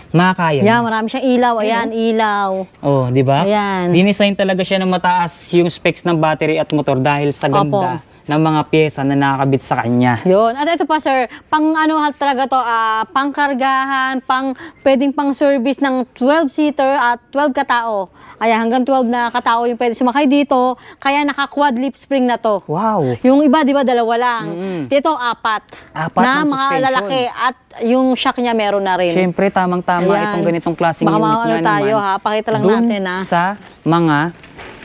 makakaya. Yan, marami siyang ilaw. Ayan, ilaw. Oh, di ba? Ayan. Dinesign talaga siya na mataas yung specs ng battery at motor dahil sa ganda ng mga pyesa na nakakabit sa kanya. Yun. At ito pa, sir, pang ano talaga to, pangkargahan, pwedeng pang service ng 12-seater at 12 katao. Ayan, hanggang 12 na katao yung pwede sumakay dito. Kaya naka-quad lip spring na to. Wow! Yung iba, di ba, dalawa lang. Dito, apat. Apat na ng mga suspension. lalaki. At yung shock niya meron na rin. Siyempre, tamang-tama Ayan. itong ganitong klaseng Baka unit maano nga tayo, naman. ha? Pakita lang Dun natin, ha? sa mga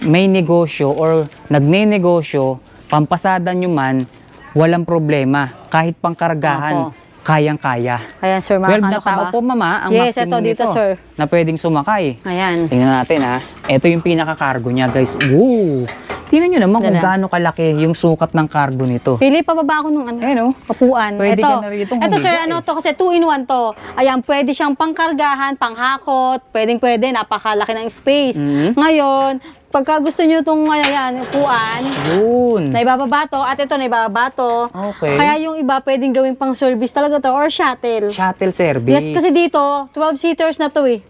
may negosyo or nagne-negosyo, pampasada nyo man, walang problema. Kahit pangkargahan, Opo. kayang-kaya. Ayan, sir, 12 na makakano ka ba? tao po, mama, ang Yes, maximum ito dito, nito sir. na pwedeng sumakay. Ayan. Tingnan natin, ha. Ito yung pinaka-cargo niya, guys. Woo! Tingnan nyo naman kung Dala. gaano kalaki yung sukat ng cargo nito. Pili, pababa ako nung ano. Ayan, oh. Kapuan. Pwede ito, ka na rito ito sir, humiga, ano to kasi 2-in-1 to. Ayan, pwede siyang pangkargahan, panghakot, pwede, napakalaki ng space. Ngayon, pagka gusto nyo itong ayan, upuan, Yun. na ibababa to, at ito na ibababa to. Okay. Kaya yung iba pwedeng gawing pang service talaga to or shuttle. Shuttle service. Yes, kasi dito, 12-seaters na to eh.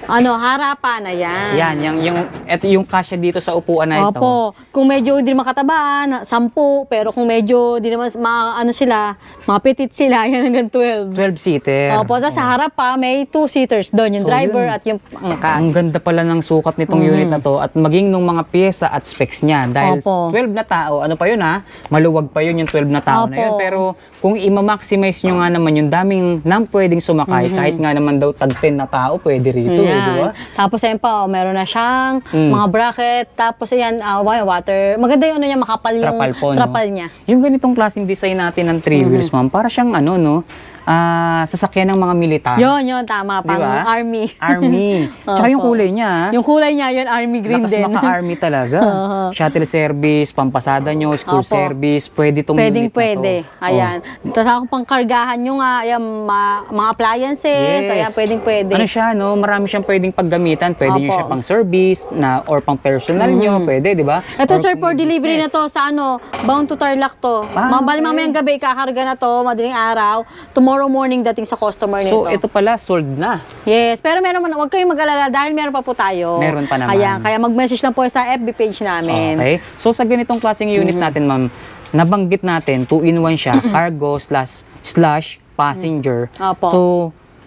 Ano, harapan, ayan. Yan, ito yung kasya dito sa upuan na ito. Opo. Kung medyo hindi naman katabaan, 10. Pero kung medyo di naman, ano sila, mga petit sila, yan hanggang 12. 12-seater. Opo, tapos sa harap pa, may 2-seaters doon, yung So, driver yun. at yung angkas. Ang ganda pala ng sukat nitong unit na to at maging nung mga pyesa at specs niya. Dahil Opo. 12 na tao, ano pa yun ha? Maluwag pa yun yung 12 na tao na yun. Opo. Pero kung i-maximize nyo nga naman yung daming nang pwedeng sumakay, kahit nga naman daw tag 10 na tao, pwede rito. Ayan. Di ba? Tapos ayun pa, meron na siyang mga bracket. Tapos ayan, water. Maganda yung ano niya, makapal yung Trapal po, no? trapal niya. Yung ganitong klaseng design natin ng 3 wheels, ma'am, para siyang ano, no? Sasakyan ng mga militar. Yun, tama. Di Pang ba? army. Army. Tsaka yung Opo. kulay niya, ha? Yung kulay niya, yun, army green Lakas din. maka-army talaga. Oo. Shuttle service, pampasada nyo, school Opo. service, pwede itong Pwedeng unit na to. pwede. Ayan. Tapos ako pang kargahan nyo nga, ayan, mga appliances, Yes. ayan, pwedeng pwede. Ano siya, no? Marami siyang pwedeng paggamitan. Pwede nyo Opo. siya pang service na, or pang personal nyo, pwede, di ba? Ito Or sir, kung for may delivery na business. to sa ano, bound to Tarlac to. Ah, Bali okay. mamayang gabi, kakarga na to, madaling araw. Tomorrow morning dating sa customer nito. So, ito pala, sold na. Yes, pero meron man, huwag kayong mag-alala dahil meron pa po tayo. Meron pa naman. Ayan, kaya mag-message lang po sa FB page namin. Okay. So, sa ganitong klaseng unit natin, ma'am, nabanggit natin, 2-in-1 siya, cargo slash passenger. Opo. So,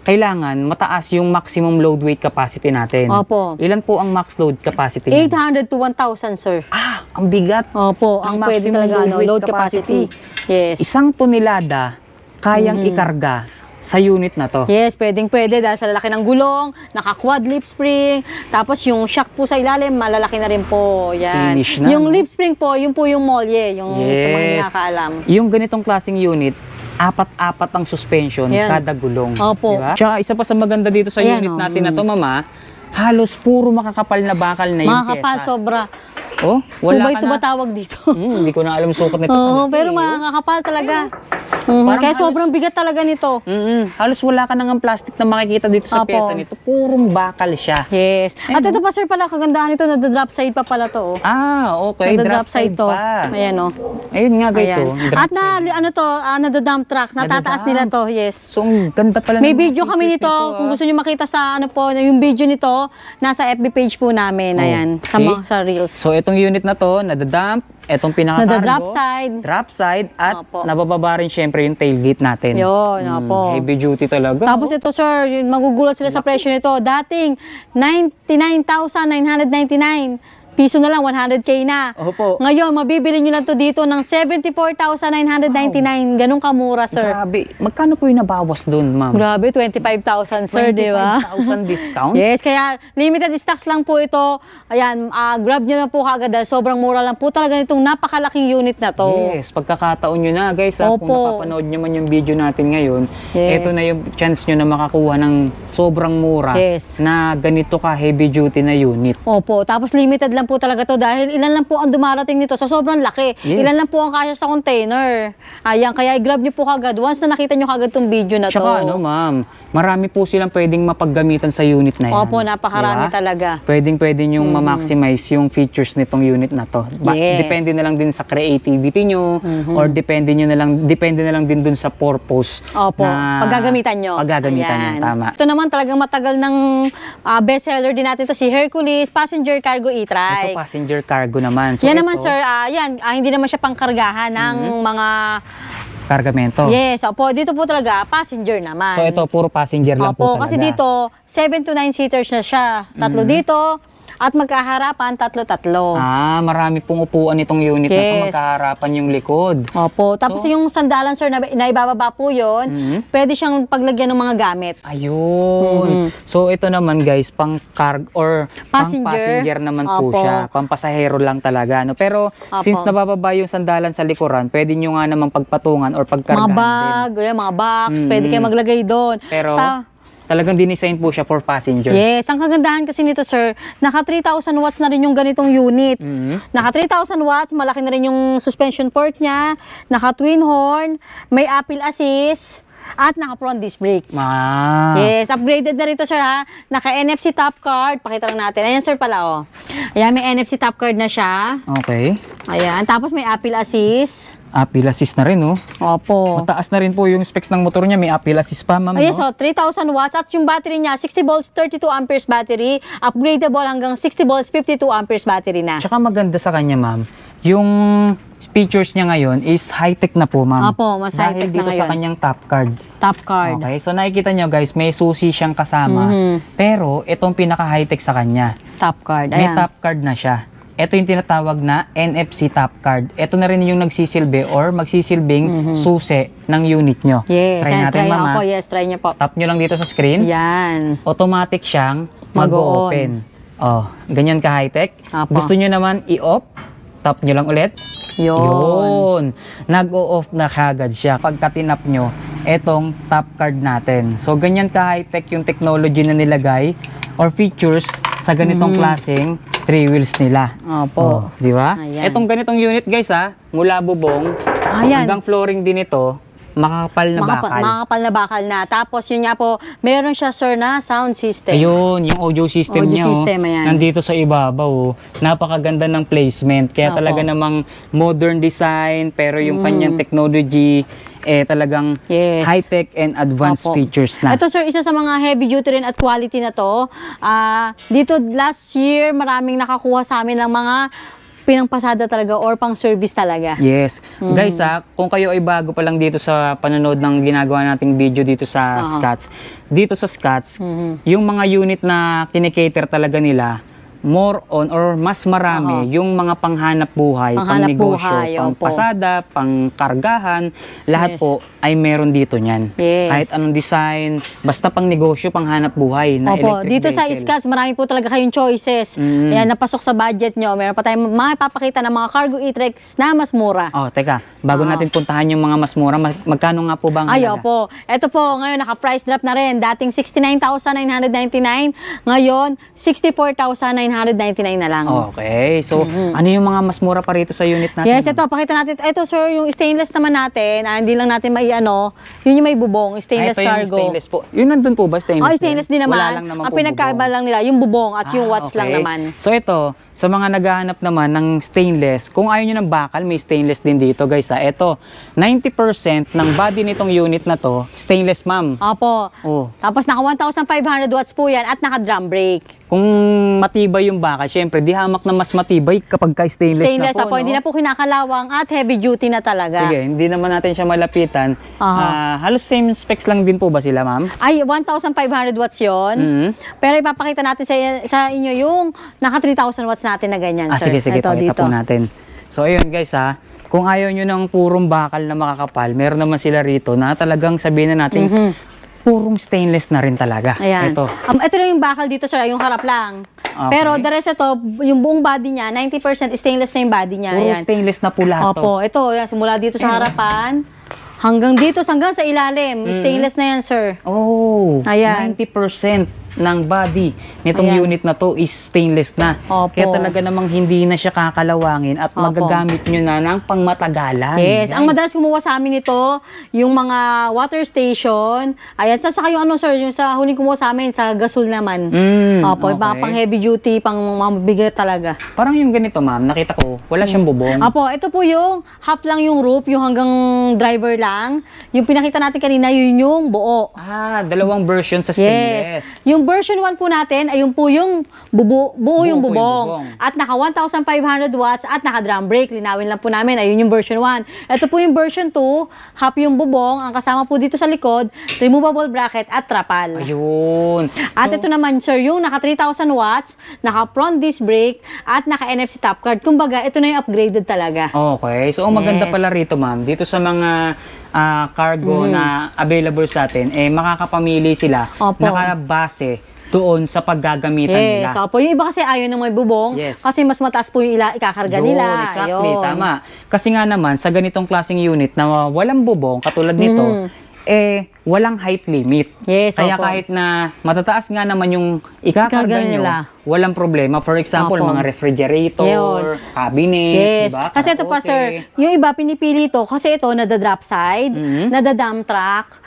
kailangan mataas yung maximum load weight capacity natin. Opo. Ilan po ang max load capacity niyan? 800 to 1,000 sir. Ah, ang bigat. Opo, ang pwede maximum talaga ano, weight load capacity. Yes. 1 tonelada kayang ikarga sa unit na to. Yes, pwede dahil sa lalaki ng gulong, naka-quad lip spring, tapos yung shock po sa ilalim, malalaki na rin po. Yan. Finish na, Yung no? lip spring po, yun po yung molye, yung sa mga Yes. hindi nakakaalam. Yung ganitong klaseng unit, apat-apat ang suspension Yan. kada gulong. Opo. Diba? Tsaka isa pa sa maganda dito sa Ayan, unit oh. natin na to, mama, halos puro makakapal na bakal na yung Mga kapal, pyesa. sobra. Oh, wala 2x2 ka ba na. tawag dito? Hindi ko na alam sukat nito sa Oo, laki, pero oh. mga kakapal talaga. Kaya sobrang bigat talaga nito. Halos wala ka nang plastic na makikita dito sa Opo. pyesa nito. Purong bakal siya. Yes. At ito pa sir pala, kagandahan nito, nada-drop side pa pala to. Okay. Nada-drop Drop side to. pa. Ayan o. Ayun nga guys, Ayan. oh. Drop At na, side. ano to, nada-dump truck, natataas nila to, yes. So, ang ganda pala May ng mga video kami features nito, ah. kung gusto niyo makita sa ano po, yung video nito, nasa FB page po namin, ayan, sa, see? sa Reels. So, itong unit na to, nadadump, itong pinaka-cargo, Nada-drop side. drop side, at Opo. nabababa rin syempre yung tailgate natin. Yun, opo. Heavy duty talaga. Tapos ito sir, magugulat sila sa presyo nito. Dating 99,999 piso na lang, 100K na. Opo. Ngayon, mabibili nyo lang to dito ng 74,999. Ganun kamura, sir. Grabe. Magkano po yung nabawas dun, ma'am? Grabe, 25,000, sir, di ba? 25,000 discount? Yes, kaya limited stocks lang po ito. Ayan, grab nyo na po kaagad dahil sobrang mura lang po talaga nitong napakalaking unit na to. Yes, pagkakataon nyo na guys, kung Opo. napapanood nyo man yung video natin ngayon, Yes. ito na yung chance nyo na makakuha ng sobrang mura Yes. na ganito ka heavy duty na unit. Opo, tapos limited lang po talaga to dahil ilan lang po ang dumarating nito sa sobrang laki. Yes. Ilan lang po ang kasya sa container. Ayan, kaya i-grab nyo po kagad once na nakita nyo kagad tong video na to. Tsaka ano ma'am, marami po silang pwedeng mapaggamitan sa unit na yan. Opo, napakarami Diba? talaga. Pwede nyong ma-maximize yung features nitong unit na to. Yes. Depende na lang din sa creativity nyo or depende na lang din dun sa purpose. Opo, na paggagamitan nyo. Paggagamitan nyo, Ayan. tama. Ito naman talagang matagal ng bestseller din natin to si Hercules Passenger Cargo Ito E-Trike. passenger cargo naman. So Yan naman ito, sir, hindi naman siya pangkargahan ng mga kargamento. yes, opo, dito po talaga passenger naman. So ito puro passenger lang po Opo, talaga. kasi dito 7 to 9 seaters na siya. Tatlo dito at magkaharapan tatlo-tatlo. Marami pong upuan itong unit na to, Yes. magkaharapan yung likod. Opo, tapos yung sandalan sir na ibababa po 'yon, pwede siyang paglagyan ng mga gamit. Ayun. So ito naman guys, pang cargo or pang Passenger. passenger naman po Opo. siya. Pampasahero lang talaga. No? Pero Opo. since nabababa yung sandalan sa likuran, pwede nyo nga namang pagpatungan or Mga pagkargahan bag, mga box, pwede kayo maglagay doon. Pero talagang dinesign po siya for passenger. Yes, ang kagandahan kasi nito sir, naka 3,000 watts na rin yung ganitong unit. Naka 3,000 watts, malaki na rin yung suspension port niya, naka twin horn, may apple assist, at naka front disc brake. Yes, upgraded na rito sir ha. Naka NFC top card, pakita lang natin. Ayan sir pala oh. Ayan, may NFC top card na siya. Okay. Ayan, tapos may apple assist. Apple assist na rin, no? Opo. Mataas na rin po yung specs ng motor niya. May apple assist pa, ma'am. Ayan, no? so 3,000 watts at yung battery niya, 60 volts, 32 amperes battery. Upgradable hanggang 60 volts, 52 amperes battery na. Tsaka maganda sa kanya, ma'am, yung features niya ngayon is high-tech na po, ma'am. Opo, mas high-tech Dahil dito na sa ngayon. kanyang top card. Top card. Okay, so nakikita nyo guys, may susi siyang kasama. Pero itong pinaka-high-tech sa kanya. Top card. May Ayan. top card na siya. Ito yung tinatawag na NFC top card. Ito na rin yung nagsisilbi or magsisilbing susi ng unit nyo. Yes, Try ayan, natin, ma'am. Opo, ha? yes, try niyo po. Tap nyo lang dito sa screen. Yan. Automatic siyang Mag-o-on. mag-open. Oh, ganyan ka-high-tech. Opo. Gusto nyo naman i-off, tap nyo lang ulit. Yun. Nag-o-off na kagad siya. Pagka tinap nyo, etong top card natin. So, ganyan ka-high-tech yung technology na nilagay or features sa ganitong klaseng 3 wheels nila. Opo. Di ba? Ayan. Etong ganitong unit guys mula bubong Ayan. hanggang flooring din ito, makakapal na bakal. Makapal na bakal na. Tapos yun nga po, meron siya sir na sound system. Ayun, yung audio system Audio niya, system, ayan. nandito sa ibabaw. Napakaganda ng placement. Kaya Opo. talaga namang modern design, pero yung kanyang technology, talagang Yes. high-tech and advanced Opo. features na. Ito sir, isa sa mga heavy duty rin at quality na to. Dito last year, maraming nakakuha sa amin ng mga pinangpasada talaga or pang service talaga. Yes. Guys, kung kayo ay bago pa lang dito sa panonood ng ginagawa nating video dito sa Scotts, dito sa Scotts, yung mga unit na kinikater talaga nila, more on or mas marami yung mga panghanap buhay, pang Panghanap negosyo, buhay, pang opo. pasada, pang kargahan, lahat Yes. po ay meron dito niyan. Yes. Kahit anong design, basta pang negosyo, pang hanap buhay na Opo, electric dito sa vehicle. Scotts, marami po talaga kayong choices. Ayan, napasok sa budget nyo. Meron pa tayong mapapakita ng mga cargo e-treks na mas mura. Oh, teka, bago natin puntahan yung mga mas mura, magkano nga po ba ang Ay, halaga? opo. Ito po, ngayon naka-price drop na rin. Dating 69,999, ngayon 64,999 999 na lang. Okay. So, ano yung mga mas mura pa rito sa unit natin? Yes, ito, pakita natin. Ito, sir, yung stainless naman natin, hindi lang natin maiano, yun yung may bubong, stainless ito cargo. yung stainless po. Yun nandun po ba? Stainless? Oh, stainless din naman. Wala lang naman Ang po pinagkaiba bubong. lang nila, yung bubong at yung watts lang okay. naman. So ito, sa mga naghahanap naman ng stainless, kung ayaw nyo ng bakal, may stainless din dito guys. Ito, 90% ng body nitong unit na to, stainless ma'am. Opo. Oh. Tapos naka 1,500 watts po yan at naka drum brake. Kung matibay yung bakal, syempre, di hamak na mas matibay kapag ka stainless, Stainless na po. hindi na po kinakalawang at heavy duty na talaga. Sige, hindi naman natin siya malapitan. Halos same specs lang din po ba sila ma'am? Ay, 1,500 watts yun. Pero ipapakita natin sa inyo yung naka 3,000 watts natin na ganyan, sir. Sige, Ito, pakita po natin. So, ayun guys kung ayaw nyo ng purong bakal na makakapal, meron naman sila rito na talagang sabihin na natin, purong stainless na rin talaga. Ayan. Ito. Ito lang yung bakal dito, sir, yung harap lang. Okay. Pero the rest ito, yung buong body niya, 90% stainless na yung body niya. Puro Ayan. stainless na po lahat. Opo, ito, yan, simula dito sa harapan, hanggang dito, hanggang sa ilalim. Stainless na yan, sir. Oh, Ayan. 90% ng body nitong Ayan. unit na to is stainless na. Opo. Kaya talaga namang hindi na siya kakalawangin at Opo. magagamit nyo na ng pangmatagalan. Yes, guys. ang madalas kumuha sa amin ito, yung mga water station. Ayan, saka yung ano, sir, yung sa huling kumuha sa amin, sa gasol naman. Opo, mga pang heavy duty, pang mga mabigat talaga. Parang yung ganito ma'am, nakita ko, wala siyang bubong. Opo, ito po yung half lang yung roof, yung hanggang driver lang. Yung pinakita natin kanina, yun yung buo. Dalawang version sa stainless. Yes. Yung version 1 po natin, ay yung po yung buo yung po yung bubong. bubong. At naka 1,500 watts at naka drum brake. Linawin lang po namin, ayun yung version 1. Ito po yung version 2, half yung bubong. Ang kasama po dito sa likod, removable bracket at trapal. Ayun. At ito naman, sir, yung naka 3,000 watts, naka front disc brake, at naka NFC top card. Kumbaga, ito na yung upgraded talaga. Okay. So, ang maganda Yes. pala rito, ma'am, dito sa mga cargo na available sa atin, makakapamili sila Opo. nakabase doon sa paggagamitan Yes, nila. opo. Yung iba kasi ayaw ng may bubong, Yes. kasi mas mataas po yung ikakarga Yun, nila. exactly, Yun. tama. Kasi nga naman, sa ganitong klaseng unit na walang bubong, katulad nito, walang height limit. Yes, Kaya opo. kahit na matataas nga naman yung ikakarga Ikarga nyo, nila. walang problema. For example, Opo. mga refrigerator, Yun. cabinet, Yes. diba? Kasi ito pa, Karaoke. sir, yung iba pinipili ito kasi ito nada-drop side, nada-dump truck.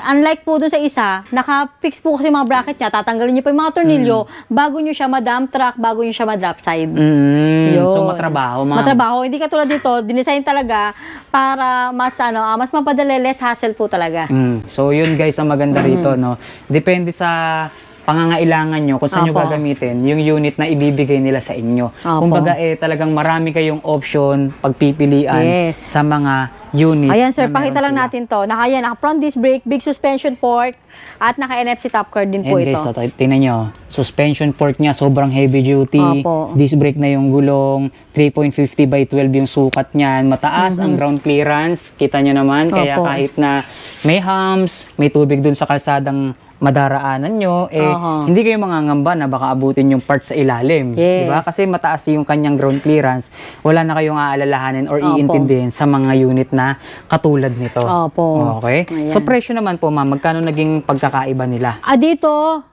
Unlike po dun sa isa, naka-fix po kasi mga bracket niya, tatanggalin niyo pa yung mga tornilyo bago niyo siya ma-dump truck, bago niyo siya ma-drop side. So, Yun. matrabaho, ma'am. Matrabaho. Hindi katulad dito, dinesign talaga para mas mas mapadali, less hassle po talaga. So, yun guys, ang maganda rito, no? Depende sa pangangailangan nyo kung saan nyo Opo. gagamitin yung unit na ibibigay nila sa inyo. Opo. Kumbaga, talagang marami kayong option, pagpipilian Yes. sa mga unit. Ayan, sir, na meron pakita lang sila. natin to. Naka front disc brake, big suspension port, at naka NFC top card din po Ayan ito. guys, tingnan nyo. Suspension port niya, sobrang heavy duty. Opo. Disc brake na yung gulong. 3.50 by 12 yung sukat niyan. Mataas ang ground clearance. Kita nyo naman. Kaya Opo. kahit na may humps, may tubig dun sa kalsadang madaraanan nyo, Oho. hindi kayo mangangamba na baka abutin yung parts sa ilalim. Yes. Diba? Kasi mataas yung kanyang ground clearance. Wala na kayong aalalahanin or Opo. iintindihin sa mga unit na katulad nito. Opo. Okay? Ayan. So, presyo naman po, ma'am, magkano naging pagkakaiba nila? Dito,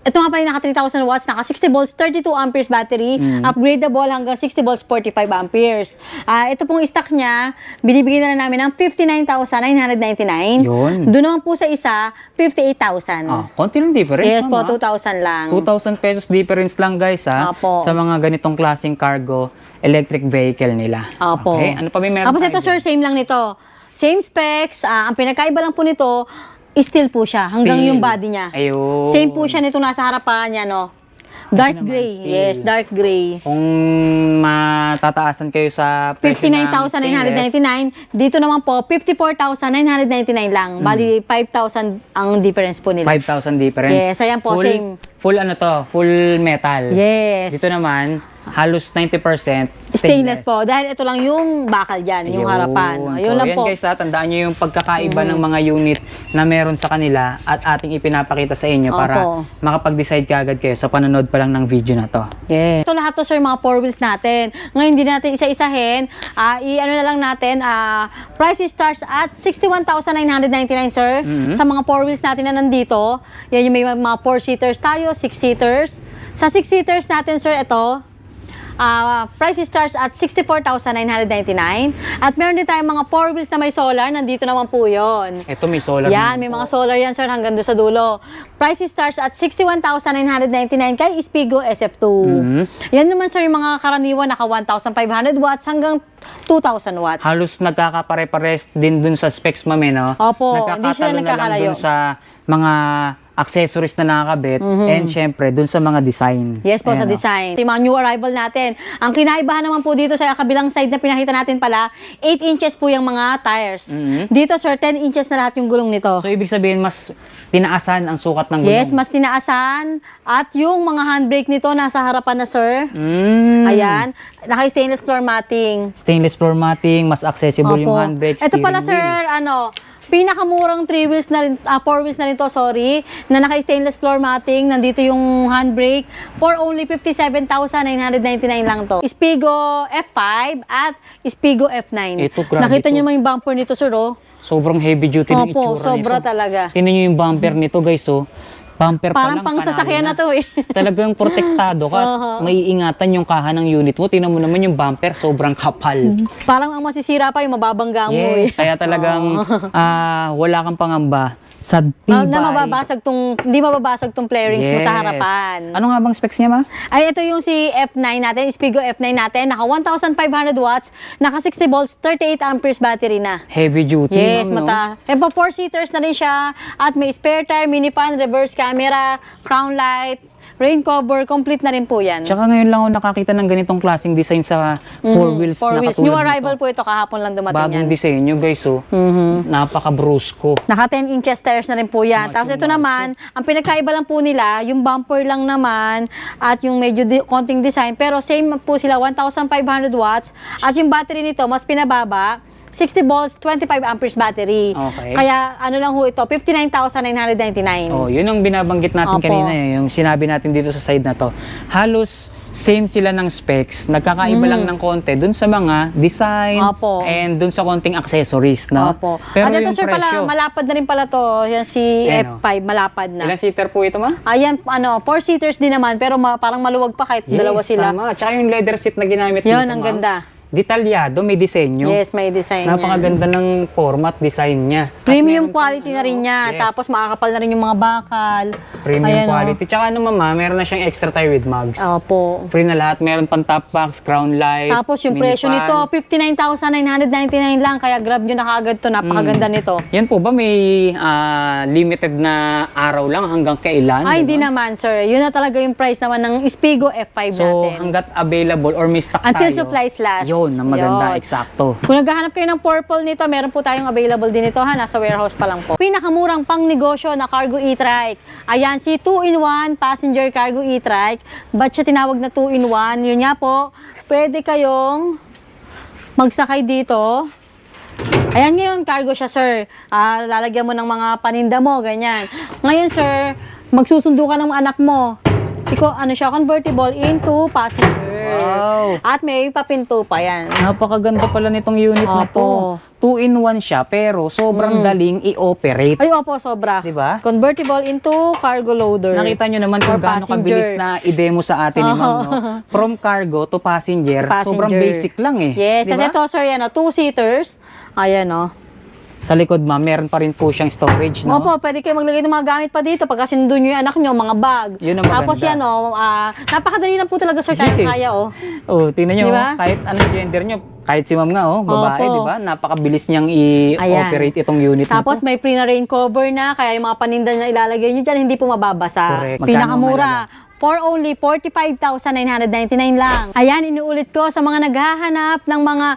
ito nga pala yung naka 3,000 watts, naka 60 volts, 32 amperes battery, upgradable hanggang 60 volts, 45 amperes. Ito pong stock niya, binibigay na lang namin ng 59,999. Yun. Doon naman po sa isa, 58,000. Konti lang difference. Yes po, ma'am, 2,000 lang. 2,000 pesos difference lang guys Opo. sa mga ganitong klaseng cargo electric vehicle nila. Opo. Okay, ano pa may meron Tapos tayo ito, sir, dyan? same lang nito. Same specs, ang pinagkaiba lang po nito, steel po siya, hanggang Steel. yung body niya. Ayun. Same po siya nito nasa harapan niya, no? Dark naman, gray. steel. Yes, dark gray. Kung matataasan kayo sa presyo ng stainless, 59,999. Dito naman po, 54,999 lang. Bali, 5,000 ang difference po nila. 5,000 difference. Yes, ayan po, full, same. Full ano to, full metal. Yes. Dito naman, halos 90% Stainless po. Dahil ito lang yung bakal dyan, yung harapan. Ayun so, lang yan po. guys, tandaan nyo yung pagkakaiba ng mga unit na meron sa kanila at ating ipinapakita sa inyo para Opo. makapag-decide kaagad kayo sa panonood pa lang ng video na to. Yes. Ito lahat to, sir, mga 4 wheels natin. Ngayon, hindi natin isa-isahin. I-ano na lang natin, price starts at 61,999, sir. Sa mga 4 wheels natin na nandito. Yan yung may mga 4-seaters tayo, 6-seaters. Sa 6-seaters natin, sir, ito, price starts at 64,999. At meron din tayong mga 4 wheels na may solar. Nandito naman po yun. Ito may solar. Yan, may mga solar yan, sir, hanggang doon sa dulo. Price starts at 61,999 kay Ispigo SF2. Yan naman, sir, yung mga karaniwan, naka 1,500 watts hanggang 2,000 watts. Halos nagkakapare-pares din dun sa specs, ma'am, no? Opo, hindi Nagkakatalo na sila lang nagkakalayo. dun sa mga accessories na nakakabit and syempre dun sa mga design. Yes po, Ayan, sa oh. design. Yung mga new arrival natin. Ang kinaibahan naman po dito sa kabilang side na pinakita natin pala, 8 inches po yung mga tires. Dito, sir, 10 inches na lahat yung gulong nito. So, ibig sabihin, mas tinaasan ang sukat ng gulong. Yes, mas tinaasan. At yung mga handbrake nito, nasa harapan na, sir. Ayan. Naka-stainless floor matting. Stainless floor matting, mas accessible yung Opo. handbrake, Ito pala, steering sir, wheel. pinakamurang 3 wheels na rin, 4 wheels na rin to, sorry, na naka-stainless floor matting, nandito yung handbrake, for only 57,999 lang to. Ispigo F5 at Ispigo F9. Ito, grabe Nakita to. niyo naman yung bumper nito, sir, oh. Sobrang heavy duty ng Opo, itsura sobra nito. talaga. Tingnan nyo yung bumper nito, guys, oh. Bumper pa lang, Parang pang panalo sasakyan na to, eh. Talagang protektado ka. May ingatan yung kaha ng unit mo. Tingnan mo naman yung bumper, sobrang kapal. Parang ang masisira pa yung mababangga mo, eh. Yes, kaya talagang wala kang pangamba sa tibay. Na hindi mababasag tong flarings mo sa Yes. harapan. Ano nga bang specs niya, ma? Ay, ito yung si F9 natin, Ispigo F9 natin. Naka 1,500 watts, naka 60 volts, 38 amperes battery na. Heavy duty, Yes, ma'am, no? mata. E pa 4-seaters na rin siya. At may spare tire, mini fan, reverse camera, crown light, rain cover, complete na rin po yan. Tsaka ngayon lang ako nakakita ng ganitong klaseng design sa 4 wheels na katulad New nito. arrival po ito, kahapon lang dumating Bagong yan. disenyo, guys, oh. Napaka-brusco. Naka 10 inches tires na rin po yan. Tapos ito naman, ang pinagkaiba lang po nila, yung bumper lang naman at yung medyo konting design. Pero same po sila, 1,500 watts. At yung battery nito, mas pinababa. 60 volts, 25 amperes battery. Okay. Kaya ano lang ho ito, 59,999. Oh, yun ang binabanggit natin Opo. kanina, yung sinabi natin dito sa side na to. Halos same sila ng specs, nagkakaiba lang ng konti dun sa mga design Opo. and dun sa konting accessories, no? Opo. Pero At ito yung sir pala, presyo, malapad na rin pala to. Yan si Ayan, F5, malapad na. ilang seater po ito, ma? Ayan, 4-seaters din naman, pero parang maluwag pa kahit dalawa sila. Tama. Tsaka yung leather seat na ginamit Yun, dito, ang ma'am, ganda. detalyado, may disenyo. Yes, may design yan. Napakaganda ng format, design niya. At Premium meron quality pang, na rin niya. yes, Tapos makakapal na rin yung mga bakal. premium Ayan, quality. Tsaka ano, mama, meron na siyang extra tire with mugs. Opo. Free na lahat. Meron pang top box, crown light, Tapos yung mini presyo fan. nito, 59,999 lang. Kaya grab nyo na kaagad to. Napakaganda nito. Yan po ba may limited na araw lang hanggang kailan? Ay, hindi diba? naman, sir. Yun na talaga yung price naman ng Ispigo F5 So, natin. hanggat available or may stock Until tayo. supplies last. Yun, ang maganda, Yun. eksakto. Kung naghahanap kayo ng purple nito, meron po tayong available din ito ha. Nasa warehouse pa lang po. Pinakamurang pang negosyo na cargo e-trike. Ayan, si 2-in-1 passenger cargo e-trike. Ba't siya tinawag na 2-in-1? Yun nga po, pwede kayong magsakay dito. Ayan, ngayon, cargo siya, sir. Lalagyan mo ng mga paninda mo, ganyan. Ngayon, sir, magsusundo ka ng anak mo. Convertible into passenger. Wow. At may papinto pa yan. Napakaganda pala nitong unit na to. Opo. 2-in-1 siya, pero sobrang daling i-operate. Ay, opo, sobra. Diba? Convertible into cargo loader. Nakita nyo naman kung Or gaano passenger. kabilis na i-demo sa atin ni ma'am, no? From cargo to passenger, sobrang basic lang eh. Yes, Diba? kasi ito, sir, yan, 2-seaters. Ayan, Sa likod, ma'am, meron pa rin po siyang storage, no? Opo, pwede kayo maglagay ng mga gamit pa dito pagka sinundo nyo yung anak nyo, mga bag. Yun ang Tapos maganda. yan, napakadali lang po talaga, sir, Yes. kaya, Oh, tingnan nyo, Diba? kahit anong gender nyo, kahit si ma'am nga, babae, Opo. di ba? Napakabilis niyang i-operate itong unit Tapos na to. may pre na rain cover na, kaya yung mga paninda na ilalagay nyo dyan, hindi po mababasa. Correct. Magkano Pinakamura. For only 45,999 lang. Ayan, inuulit ko sa mga naghahanap ng mga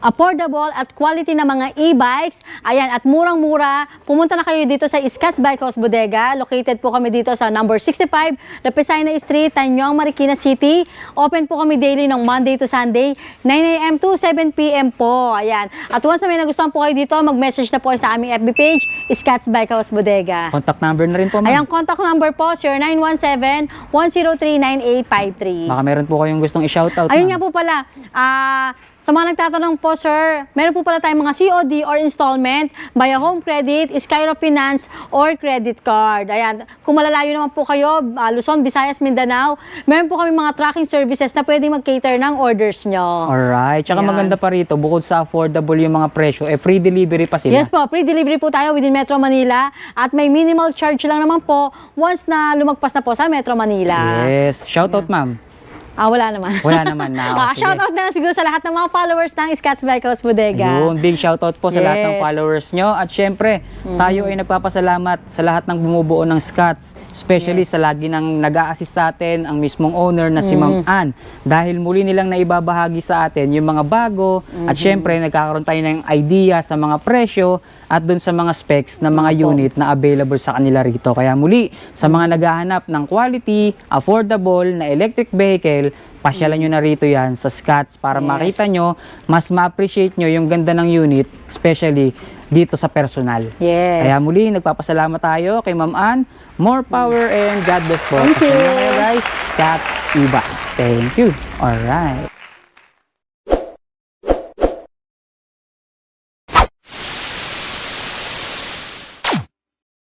affordable at quality na mga e-bikes. Ayan, at murang-mura. Pumunta na kayo dito sa Scats Bike House Bodega. Located po kami dito sa number 65, Lapicina Street, Tanyong, Marikina City. Open po kami daily ng Monday to Sunday, 9 a.m. to 7 p.m. po. Ayan. At once na may nagustuhan po kayo dito, mag-message na po kayo sa aming FB page, Scats Bike House Bodega. Contact number na rin po, ma'am. Ayan, contact number po, 0917-103-9853. Baka meron po kayong gustong i-shoutout, Ayun ma'am. nga po pala, Sa mga nagtatanong po, sir, meron po pala tayong mga COD or installment via home credit, Skyro Finance, or credit card. Ayan, kung malalayo naman po kayo, Luzon, Visayas, Mindanao, meron po kami mga tracking services na pwedeng mag-cater ng orders nyo. Alright. Tsaka Ayan. maganda pa rito, bukod sa affordable yung mga presyo, free delivery pa sila. Yes po, free delivery po tayo within Metro Manila at may minimal charge lang naman po once na lumagpas na po sa Metro Manila. Yes. Shoutout, ma'am. Wala naman. Wala naman na. Sige. Shoutout na lang siguro sa lahat ng mga followers ng Scotts Bike House Bodega. Yun, big shoutout po sa lahat ng Yes. followers nyo. At syempre, tayo ay nagpapasalamat sa lahat ng bumubuo ng Scotts. Especially sa lagi nang nag-a-assist sa atin, ang mismong owner na si Ma'am Ann. Dahil muli nilang naibabahagi sa atin yung mga bago. At syempre, nagkakaroon tayo ng idea sa mga presyo at dun sa mga specs ng mga unit na available sa kanila rito. Kaya muli, sa mga naghahanap ng quality, affordable na electric vehicle, pasyalan nyo na rito yan sa Scotts para makita nyo, mas ma-appreciate nyo yung ganda ng unit, especially dito sa personal. Yes. Kaya muli, nagpapasalamat tayo kay Ma'am Ann. More power and God bless po. Thank you. Pasyalan na kayo guys, Scotts Iba. Thank you. Alright.